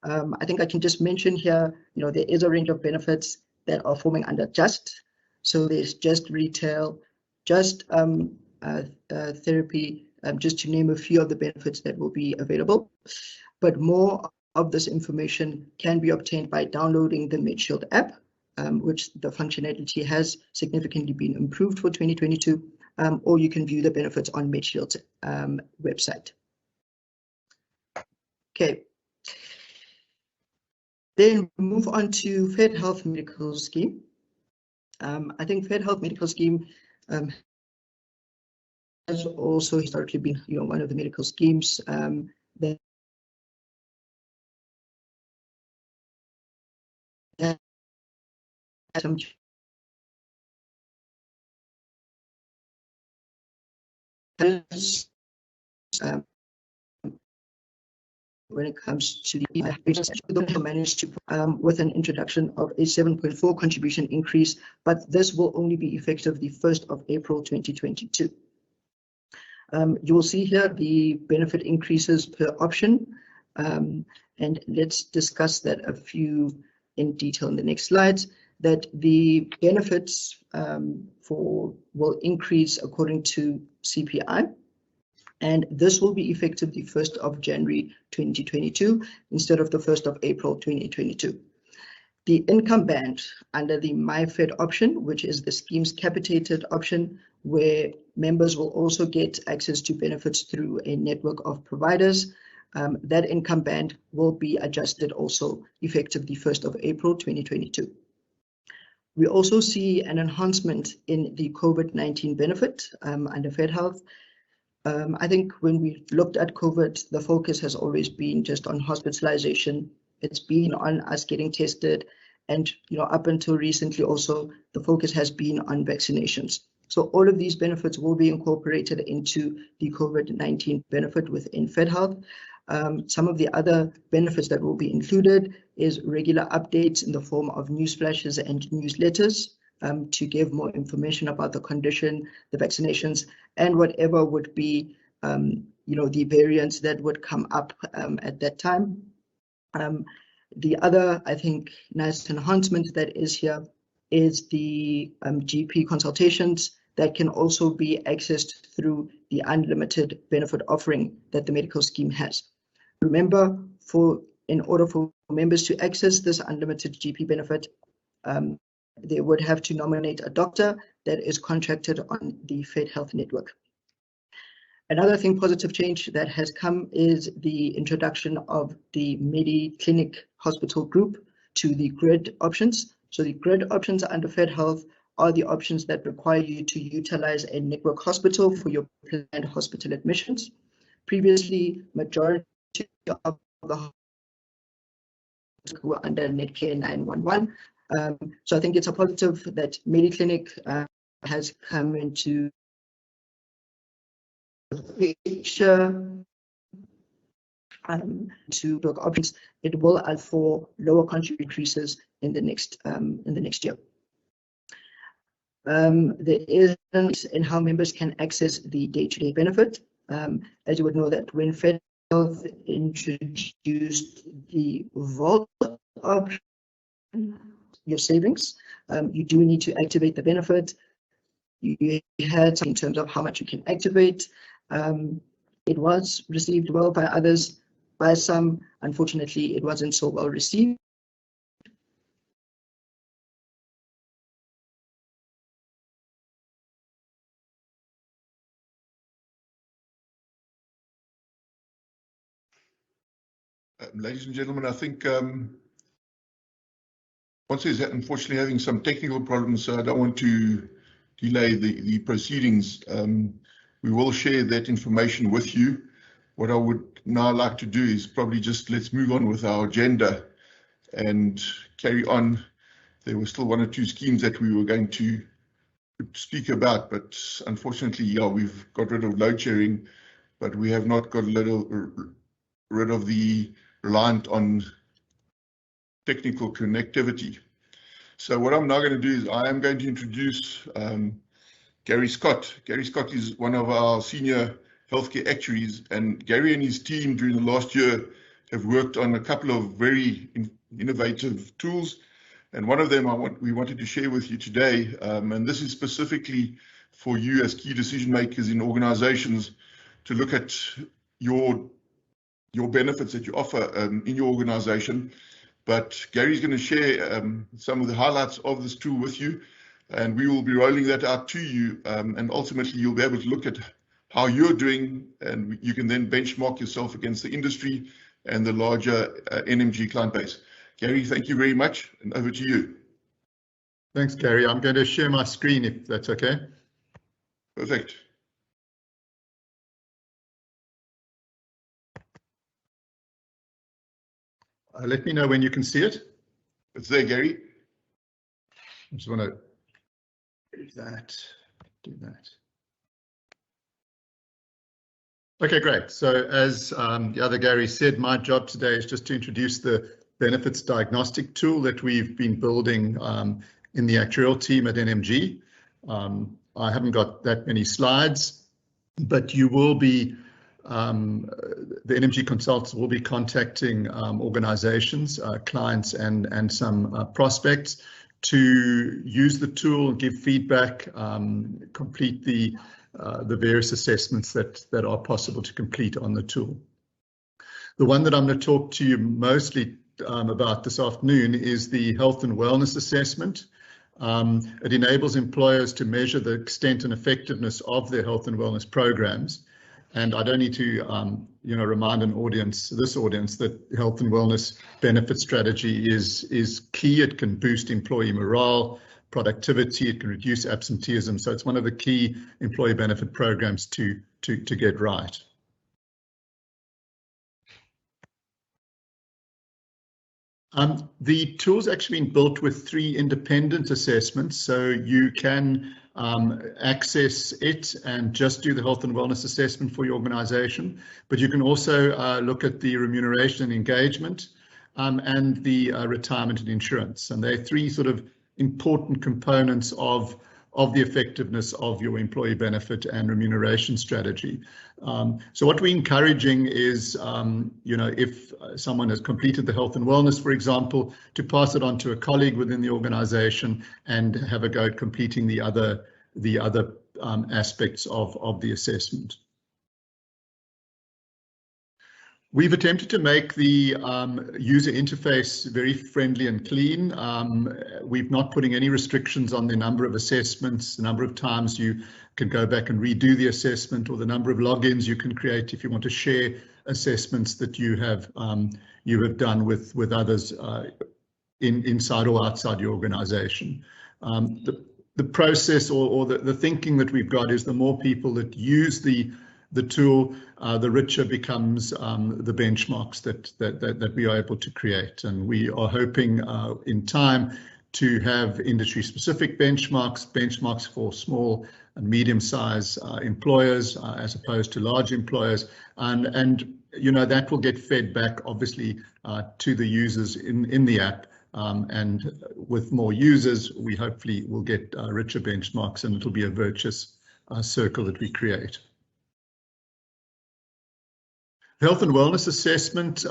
I think I can just mention here, there is a range of benefits that are forming under Just. So there's Just Retail, Just Therapy, just to name a few of the benefits that will be available. But more of this information can be obtained by downloading the MedShield app, which the functionality has significantly been improved for 2022, or you can view the benefits on MedShield's website. Okay. Then move on to Fed Health Medical Scheme. I think Fed Health Medical Scheme has also historically been, one of the medical schemes that some when it comes to the business, managed to with an introduction of a 7.4 contribution increase, but this will only be effective the 1st of April 2022. You will see here the benefit increases per option, and let's discuss that a few in detail in the next slides. That the benefits will increase according to CPI, and this will be effective the 1st of January 2022 instead of the 1st of April 2022. The income band under the MyFed option, which is the scheme's capitated option, where members will also get access to benefits through a network of providers, that income band will be adjusted also effective the 1st of April 2022. We also see an enhancement in the COVID-19 benefit under Fed Health. I think when we looked at COVID, the focus has always been just on hospitalization. It's been on us getting tested, and up until recently also the focus has been on vaccinations. So all of these benefits will be incorporated into the COVID-19 benefit within Fed Health. Some of the other benefits that will be included is regular updates in the form of news flashes and newsletters to give more information about the condition, the vaccinations, and whatever would be, the variants that would come up at that time. The other, I think, nice enhancement that is here is the GP consultations that can also be accessed through the unlimited benefit offering that the medical scheme has. Remember, in order for members to access this unlimited GP benefit, they would have to nominate a doctor that is contracted on the Fed Health Network. Another thing, positive change that has come is the introduction of the Medi-Clinic hospital group to the grid options. So the grid options under Fed Health are the options that require you to utilize a network hospital for your planned hospital admissions. Previously, majority of the hospitals were under Medicare 911. So I think it's a positive that Medi-Clinic has come into the picture to book options. It will allow for lower country increases in the next year. There is in how members can access the day-to-day benefit. As you would know, that when Fed Health introduced the vault option, your savings, you do need to activate the benefit. You had some in terms of how much you can activate. It was received well by others, by some. Unfortunately, it wasn't so well received. Ladies and gentlemen, I think once is unfortunately having some technical problems, so I don't want to delay the proceedings. We will share that information with you. What I would now like to do is probably just let's move on with our agenda and carry on. There were still one or two schemes that we were going to speak about, but unfortunately, yeah, we've got rid of load sharing, but we have not got rid of the reliant on technical connectivity. So what I'm now going to do is I am going to introduce Gary Scott. Gary Scott is one of our senior healthcare actuaries, and Gary and his team during the last year have worked on a couple of very innovative tools, and one of them we wanted to share with you today, and this is specifically for you as key decision makers in organizations to look at your benefits that you offer in your organization. But Gary's going to share some of the highlights of this tool with you, and we will be rolling that out to you, and ultimately you'll be able to look at how you're doing, and you can then benchmark yourself against the industry and the larger NMG client base. Gary, thank you very much, and over to you. Thanks, Gary. I'm going to share my screen if that's okay. Perfect. Let me know when you can see it. It's there, Gary. I just want to do that. Okay, great. So as the other Gary said, my job today is just to introduce the benefits diagnostic tool that we've been building in the actuarial team at NMG. I haven't got that many slides, but you will be the NMG consultants will be contacting organizations, clients, and some prospects to use the tool, give feedback, complete the various assessments that are possible to complete on the tool. The one that I'm going to talk to you mostly about this afternoon is the health and wellness assessment. It enables employers to measure the extent and effectiveness of their health and wellness programs. And I don't need to, remind this audience, that health and wellness benefit strategy is key. It can boost employee morale, productivity. It can reduce absenteeism. So it's one of the key employee benefit programs to get right. The tool's actually been built with 3 independent assessments, so you can access it and just do the health and wellness assessment for your organization, but you can also look at the remuneration and engagement and the retirement and insurance, and they're 3 sort of important components of the effectiveness of your employee benefit and remuneration strategy. So what we're encouraging is, if someone has completed the health and wellness, for example, to pass it on to a colleague within the organization and have a go at completing the other aspects of the assessment. We've attempted to make the user interface very friendly and clean. We've not putting any restrictions on the number of assessments, the number of times you can go back and redo the assessment, or the number of logins you can create if you want to share assessments that you have done with others inside or outside your organization. The process or the thinking that we've got is the more people that use the tool, the richer becomes the benchmarks that we are able to create. And we are hoping in time to have industry-specific benchmarks for small and medium-sized employers as opposed to large employers, and you know, that will get fed back obviously to the users in the app. And with more users, we hopefully will get richer benchmarks, and it'll be a virtuous circle that we create. Health and wellness assessment,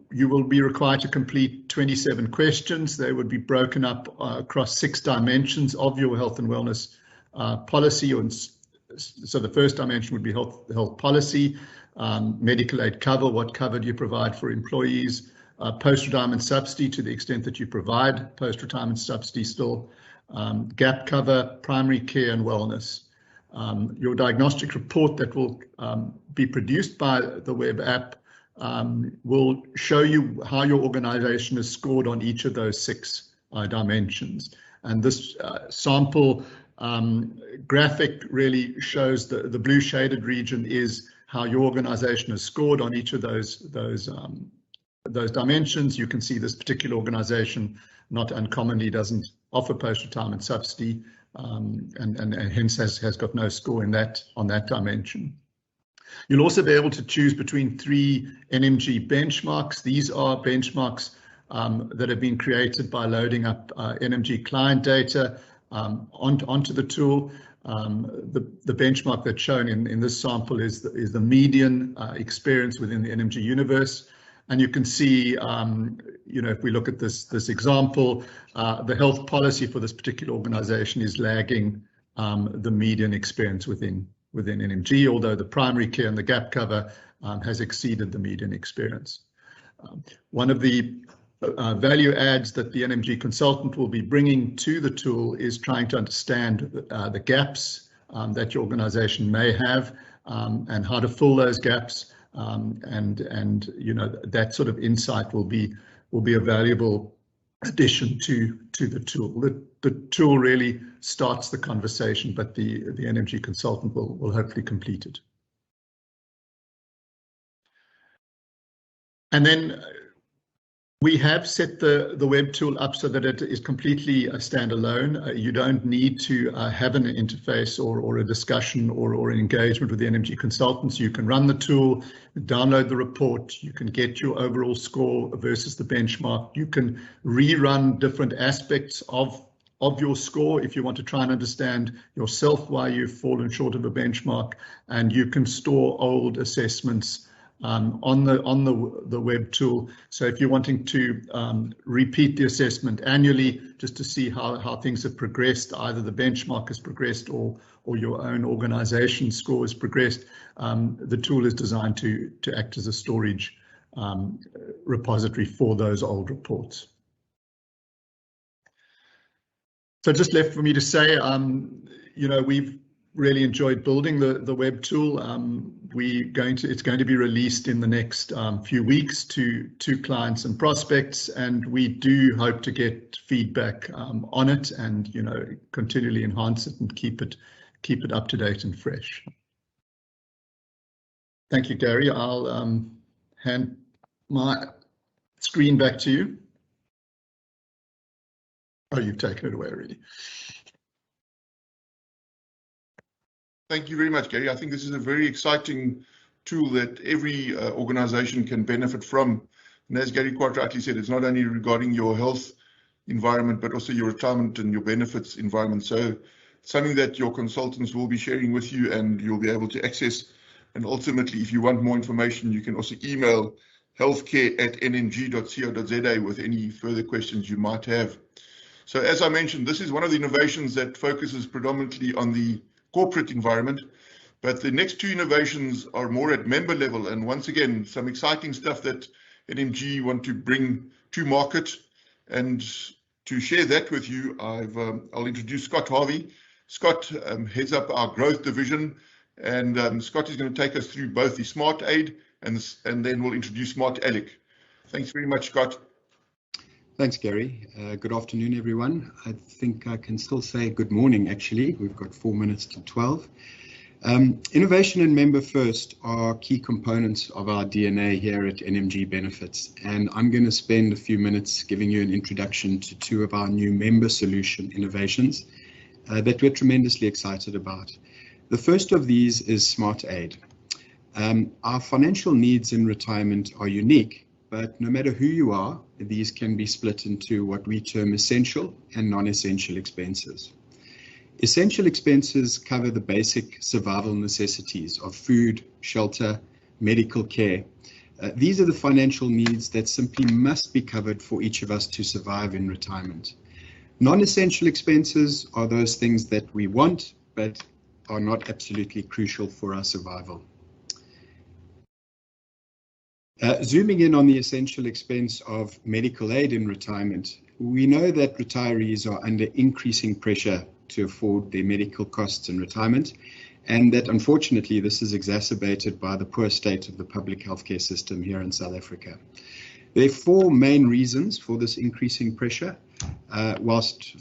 you will be required to complete 27 questions. They would be broken up across 6 dimensions of your health and wellness policy. So the first dimension would be health policy, medical aid cover, what cover do you provide for employees, post-retirement subsidy to the extent that you provide post-retirement subsidy still, gap cover, primary care and wellness. Your diagnostic report that will be produced by the web app will show you how your organization is scored on each of those 6 dimensions. And this sample graphic really shows the blue shaded region is how your organization is scored on each of those dimensions. You can see this particular organization, not uncommonly, doesn't offer post-retirement subsidy, and hence has got no score in on that dimension. You'll also be able to choose between 3 Nmg benchmarks. These are benchmarks that have been created by loading up Nmg client data onto the tool. The benchmark that's shown in this sample is the median experience within the Nmg universe. And you can see, you know, if we look at this example, the health policy for this particular organization is lagging the median experience within Nmg, although the primary care and the gap cover has exceeded the median experience. One of the value adds that the Nmg consultant will be bringing to the tool is trying to understand the gaps that your organization may have and how to fill those gaps. And you know, that sort of insight will be a valuable addition to the tool. The tool really starts the conversation, but the Nmg consultant will hopefully complete it. And then we have set the web tool up so that it is completely standalone. You don't need to have an interface or a discussion or an engagement with the Nmg consultants. You can run the tool, download the report, you can get your overall score versus the benchmark. You can rerun different aspects of your score if you want to try and understand yourself why you've fallen short of a benchmark, and you can store old assessments on the web tool. So if you're wanting to repeat the assessment annually just to see how things have progressed, either the benchmark has progressed or your own organization score has progressed, the tool is designed to act as a storage repository for those old reports. So just left for me to say, you know, we've really enjoyed building the web tool. It's going to be released in the next few weeks to clients and prospects, and we do hope to get feedback on it and, you know, continually enhance it and keep it up to date and fresh. Thank you, Gary. I'll hand my screen back to you. Oh, you've taken it away already. Thank you very much, Gary. I think this is a very exciting tool that every organization can benefit from. And as Gary quite rightly said, it's not only regarding your health environment, but also your retirement and your benefits environment. So something that your consultants will be sharing with you and you'll be able to access. And ultimately, if you want more information, you can also email healthcare@nmg.co.za with any further questions you might have. So as I mentioned, this is one of the innovations that focuses predominantly on the corporate environment. But the next two innovations are more at member level, and once again, some exciting stuff that NMG want to bring to market. And to share that with you, I'll introduce Scott Harvey. Scott heads up our growth division, and Scott is going to take us through both the Smart Aid and then we'll introduce Smart Alec. Thanks very much, Scott. Thanks, Gary. Good afternoon, everyone. I think I can still say good morning, actually. We've got 4 minutes to 12. Innovation and member first are key components of our DNA here at NMG Benefits, and I'm going to spend a few minutes giving you an introduction to two of our new member solution innovations that we're tremendously excited about. The first of these is Smart Aid. Our financial needs in retirement are unique, but no matter who you are, these can be split into what we term essential and non-essential expenses. Essential expenses cover the basic survival necessities of food, shelter, medical care. These are the financial needs that simply must be covered for each of us to survive in retirement. Non-essential expenses are those things that we want, but are not absolutely crucial for our survival. Zooming in on the essential expense of medical aid in retirement, we know that retirees are under increasing pressure to afford their medical costs in retirement, and that unfortunately this is exacerbated by the poor state of the public healthcare system here in South Africa. There are four main reasons for this increasing pressure. Whilst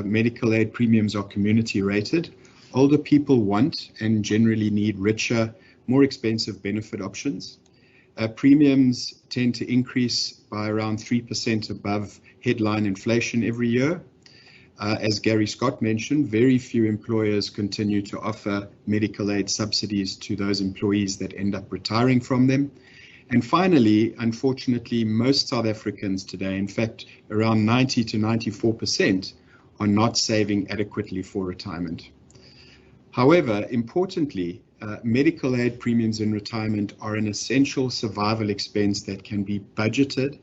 medical aid premiums are community rated, older people want and generally need richer, more expensive benefit options. Premiums tend to increase by around 3% above headline inflation every year. As Gary Scott mentioned, very few employers continue to offer medical aid subsidies to those employees that end up retiring from them. And finally, unfortunately, most South Africans today, in fact, around 90 to 94%, are not saving adequately for retirement. However, importantly, medical aid premiums in retirement are an essential survival expense that can be budgeted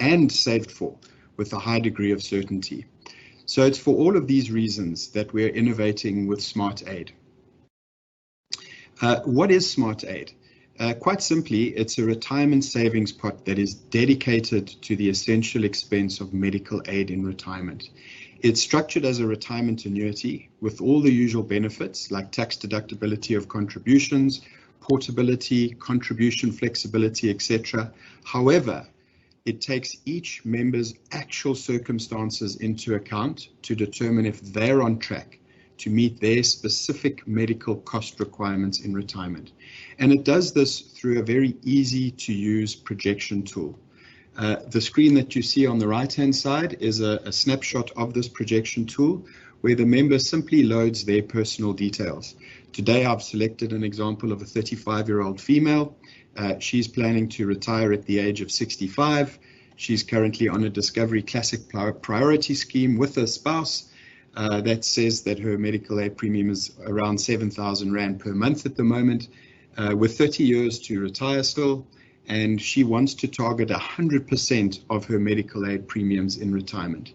and saved for with a high degree of certainty. So it's for all of these reasons that we're innovating with Smart Aid. What is Smart Aid? Quite simply, it's a retirement savings pot that is dedicated to the essential expense of medical aid in retirement. It's structured as a retirement annuity with all the usual benefits like tax deductibility of contributions, portability, contribution flexibility, etc. However, it takes each member's actual circumstances into account to determine if they're on track to meet their specific medical cost requirements in retirement. And it does this through a very easy to use projection tool. The screen that you see on the right-hand side is a snapshot of this projection tool where the member simply loads their personal details. Today, I've selected an example of a 35-year-old female. She's planning to retire at the age of 65. She's currently on a Discovery Classic Priority scheme with her spouse. That says that her medical aid premium is around 7,000 Rand per month at the moment, with 30 years to retire still. And she wants to target 100% of her medical aid premiums in retirement.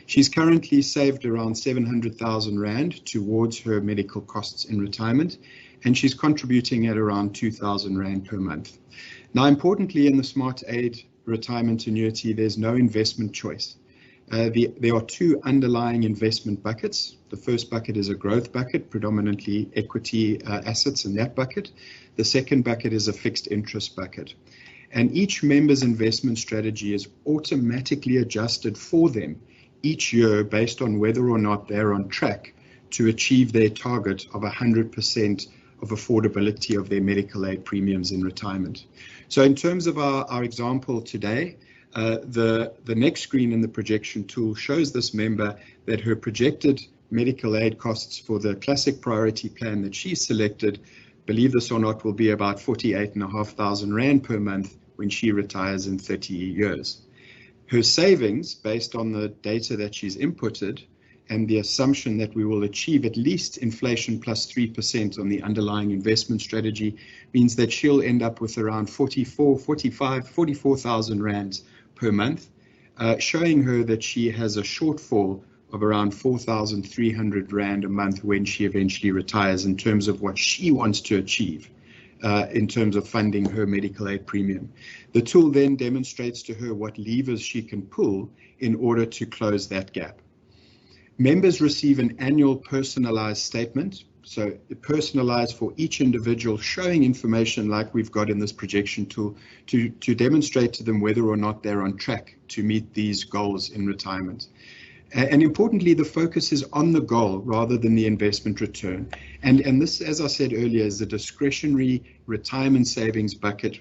She's currently saved around 700,000 Rand towards her medical costs in retirement, and she's contributing at around 2,000 Rand per month. Now, importantly, in the Smart Aid retirement annuity, there's no investment choice. There are two underlying investment buckets. The first bucket is a growth bucket, predominantly equity assets in that bucket. The second bucket is a fixed interest bucket. And each member's investment strategy is automatically adjusted for them each year based on whether or not they're on track to achieve their target of 100% of affordability of their medical aid premiums in retirement. So in terms of our example today, the next screen in the projection tool shows this member that her projected medical aid costs for the classic priority plan that she selected, believe this or not, will be about 48,500 Rand per month when she retires in 30 years. Her savings, based on the data that she's inputted and the assumption that we will achieve at least inflation plus 3% on the underlying investment strategy, means that she'll end up with around 44,000 Rands per month, showing her that she has a shortfall of around 4,300 Rand a month when she eventually retires, in terms of what she wants to achieve in terms of funding her medical aid premium. The tool then demonstrates to her what levers she can pull in order to close that gap. Members receive an annual personalized statement, so personalized for each individual, showing information like we've got in this projection tool to demonstrate to them whether or not they're on track to meet these goals in retirement. And importantly, the focus is on the goal rather than the investment return. And this, as I said earlier, is a discretionary retirement savings bucket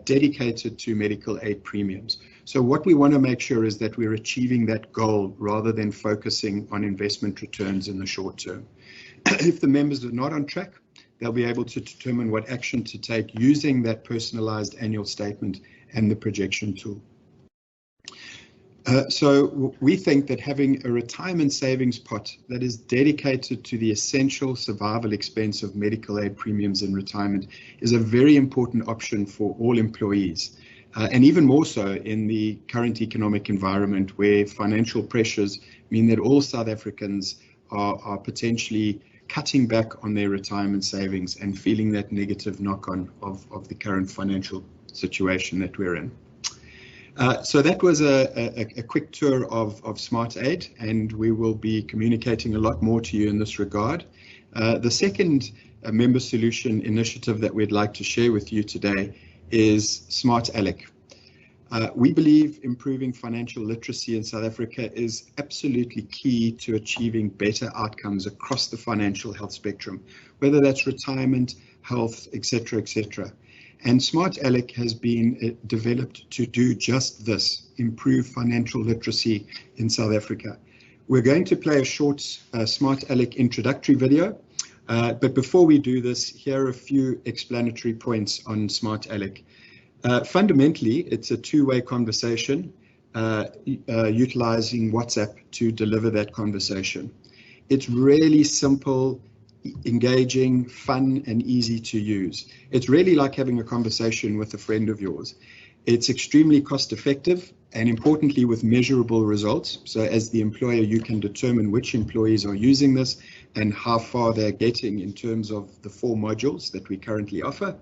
dedicated to medical aid premiums. So what we want to make sure is that we're achieving that goal rather than focusing on investment returns in the short term. If the members are not on track, they'll be able to determine what action to take using that personalized annual statement and the projection tool. So we think that having a retirement savings pot that is dedicated to the essential survival expense of medical aid premiums in retirement is a very important option for all employees, and even more so in the current economic environment where financial pressures mean that all South Africans are potentially cutting back on their retirement savings and feeling that negative knock-on of the current financial situation that we're in. So that was a quick tour of Smart Aid, and we will be communicating a lot more to you in this regard. The second member solution initiative that we'd like to share with you today is Smart Alec. We believe improving financial literacy in South Africa is absolutely key to achieving better outcomes across the financial health spectrum, whether that's retirement, health, etc., etc. And Smart Alec has been developed to do just this, improve financial literacy in South Africa. We're going to play a short Smart Alec introductory video, but before we do this, here are a few explanatory points on Smart Alec. Fundamentally, it's a two-way conversation utilizing WhatsApp to deliver that conversation. It's really simple, engaging, fun, and easy to use. It's really like having a conversation with a friend of yours. It's extremely cost effective and importantly with measurable results. So as the employer, you can determine which employees are using this and how far they're getting in terms of the 4 modules that we currently offer.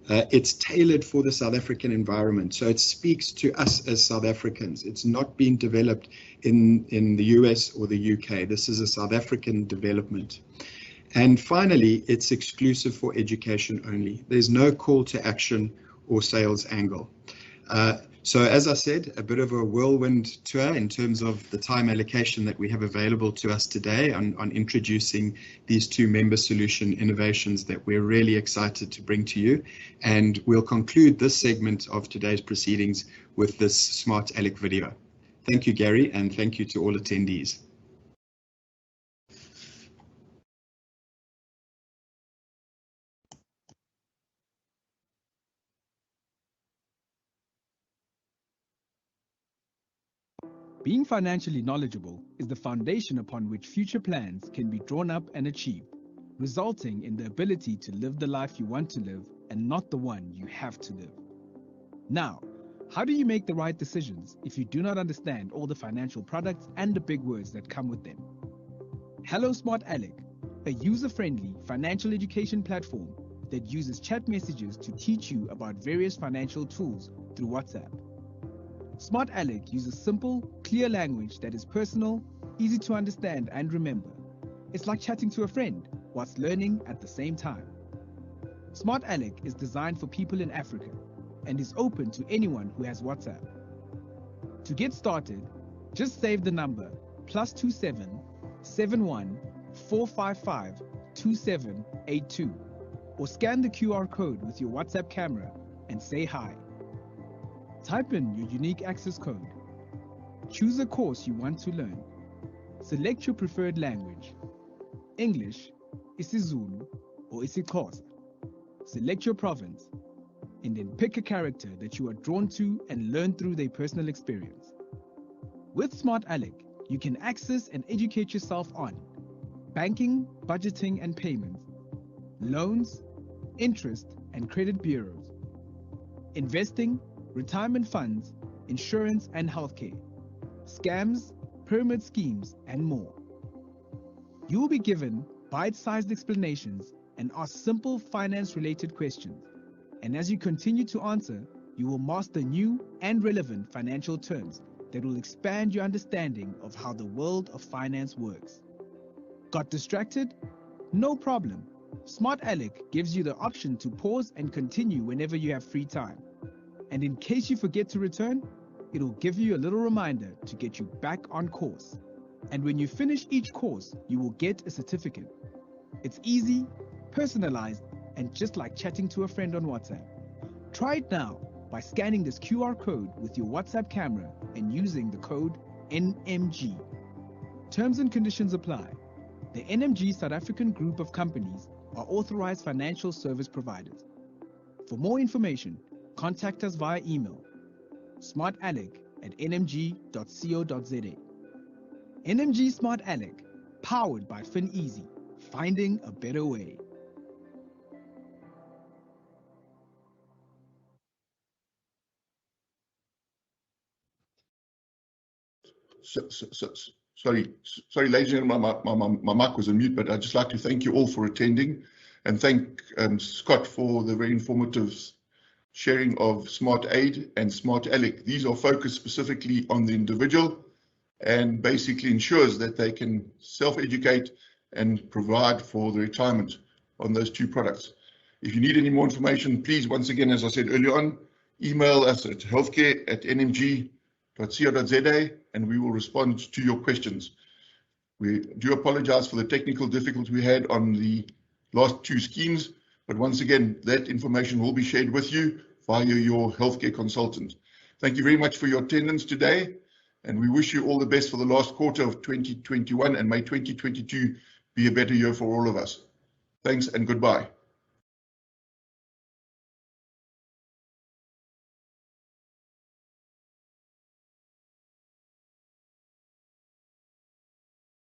It's tailored for the South African environment, so it speaks to us as South Africans. It's not been developed in the US or the UK. This is a South African development. And finally, it's exclusive for education only. There's no call to action or sales angle. So as I said, a bit of a whirlwind tour in terms of the time allocation that we have available to us today on introducing these 2 member solution innovations that we're really excited to bring to you. And we'll conclude this segment of today's proceedings with this Smart Alec video. Thank you, Gary, and thank you to all attendees. Being financially knowledgeable is the foundation upon which future plans can be drawn up and achieved, resulting in the ability to live the life you want to live and not the one you have to live. Now, how do you make the right decisions if you do not understand all the financial products and the big words that come with them? Hello Smart Alec, a user-friendly financial education platform that uses chat messages to teach you about various financial tools through WhatsApp. Smart Alec uses simple, clear language that is personal, easy to understand and remember. It's like chatting to a friend whilst learning at the same time. Smart Alec is designed for people in Africa and is open to anyone who has WhatsApp. To get started, just save the number +27 71 455 2782 or scan the QR code with your WhatsApp camera and say hi. Type in your unique access code. Choose a course you want to learn. Select your preferred language. English, isiZulu, or isiXhosa. Select your province, and then pick a character that you are drawn to and learn through their personal experience. With Smart Alec, you can access and educate yourself on banking, budgeting and payments, loans, interest and credit bureaus, investing, retirement funds, insurance and healthcare, scams, pyramid schemes, and more. You will be given bite-sized explanations and asked simple finance-related questions. And as you continue to answer, you will master new and relevant financial terms that will expand your understanding of how the world of finance works. Got distracted? No problem. Smart Alec gives you the option to pause and continue whenever you have free time. And in case you forget to return, it'll give you a little reminder to get you back on course. And when you finish each course, you will get a certificate. It's easy, personalized, and just like chatting to a friend on WhatsApp. Try it now by scanning this QR code with your WhatsApp camera and using the code NMG. Terms and conditions apply. The NMG South African group of companies are authorized financial service providers. For more information, contact us via email, smartalec@nmg.co.za. NMG Smart Alec, powered by FinEasy, finding a better way. Sorry, ladies and gentlemen, my mic was on mute, but I'd just like to thank you all for attending and thank Scott for the very informative sharing of Smart Aid and Smart Alec. These are focused specifically on the individual and basically ensures that they can self-educate and provide for the retirement on those two products. If you need any more information, please, once again, as I said earlier on, email us at healthcare@nmg.co.za and we will respond to your questions. We do apologize for the technical difficulty we had on the last two schemes, but once again, that information will be shared with you via your healthcare consultant. Thank you very much for your attendance today, and we wish you all the best for the last quarter of 2021, and may 2022 be a better year for all of us. Thanks and goodbye.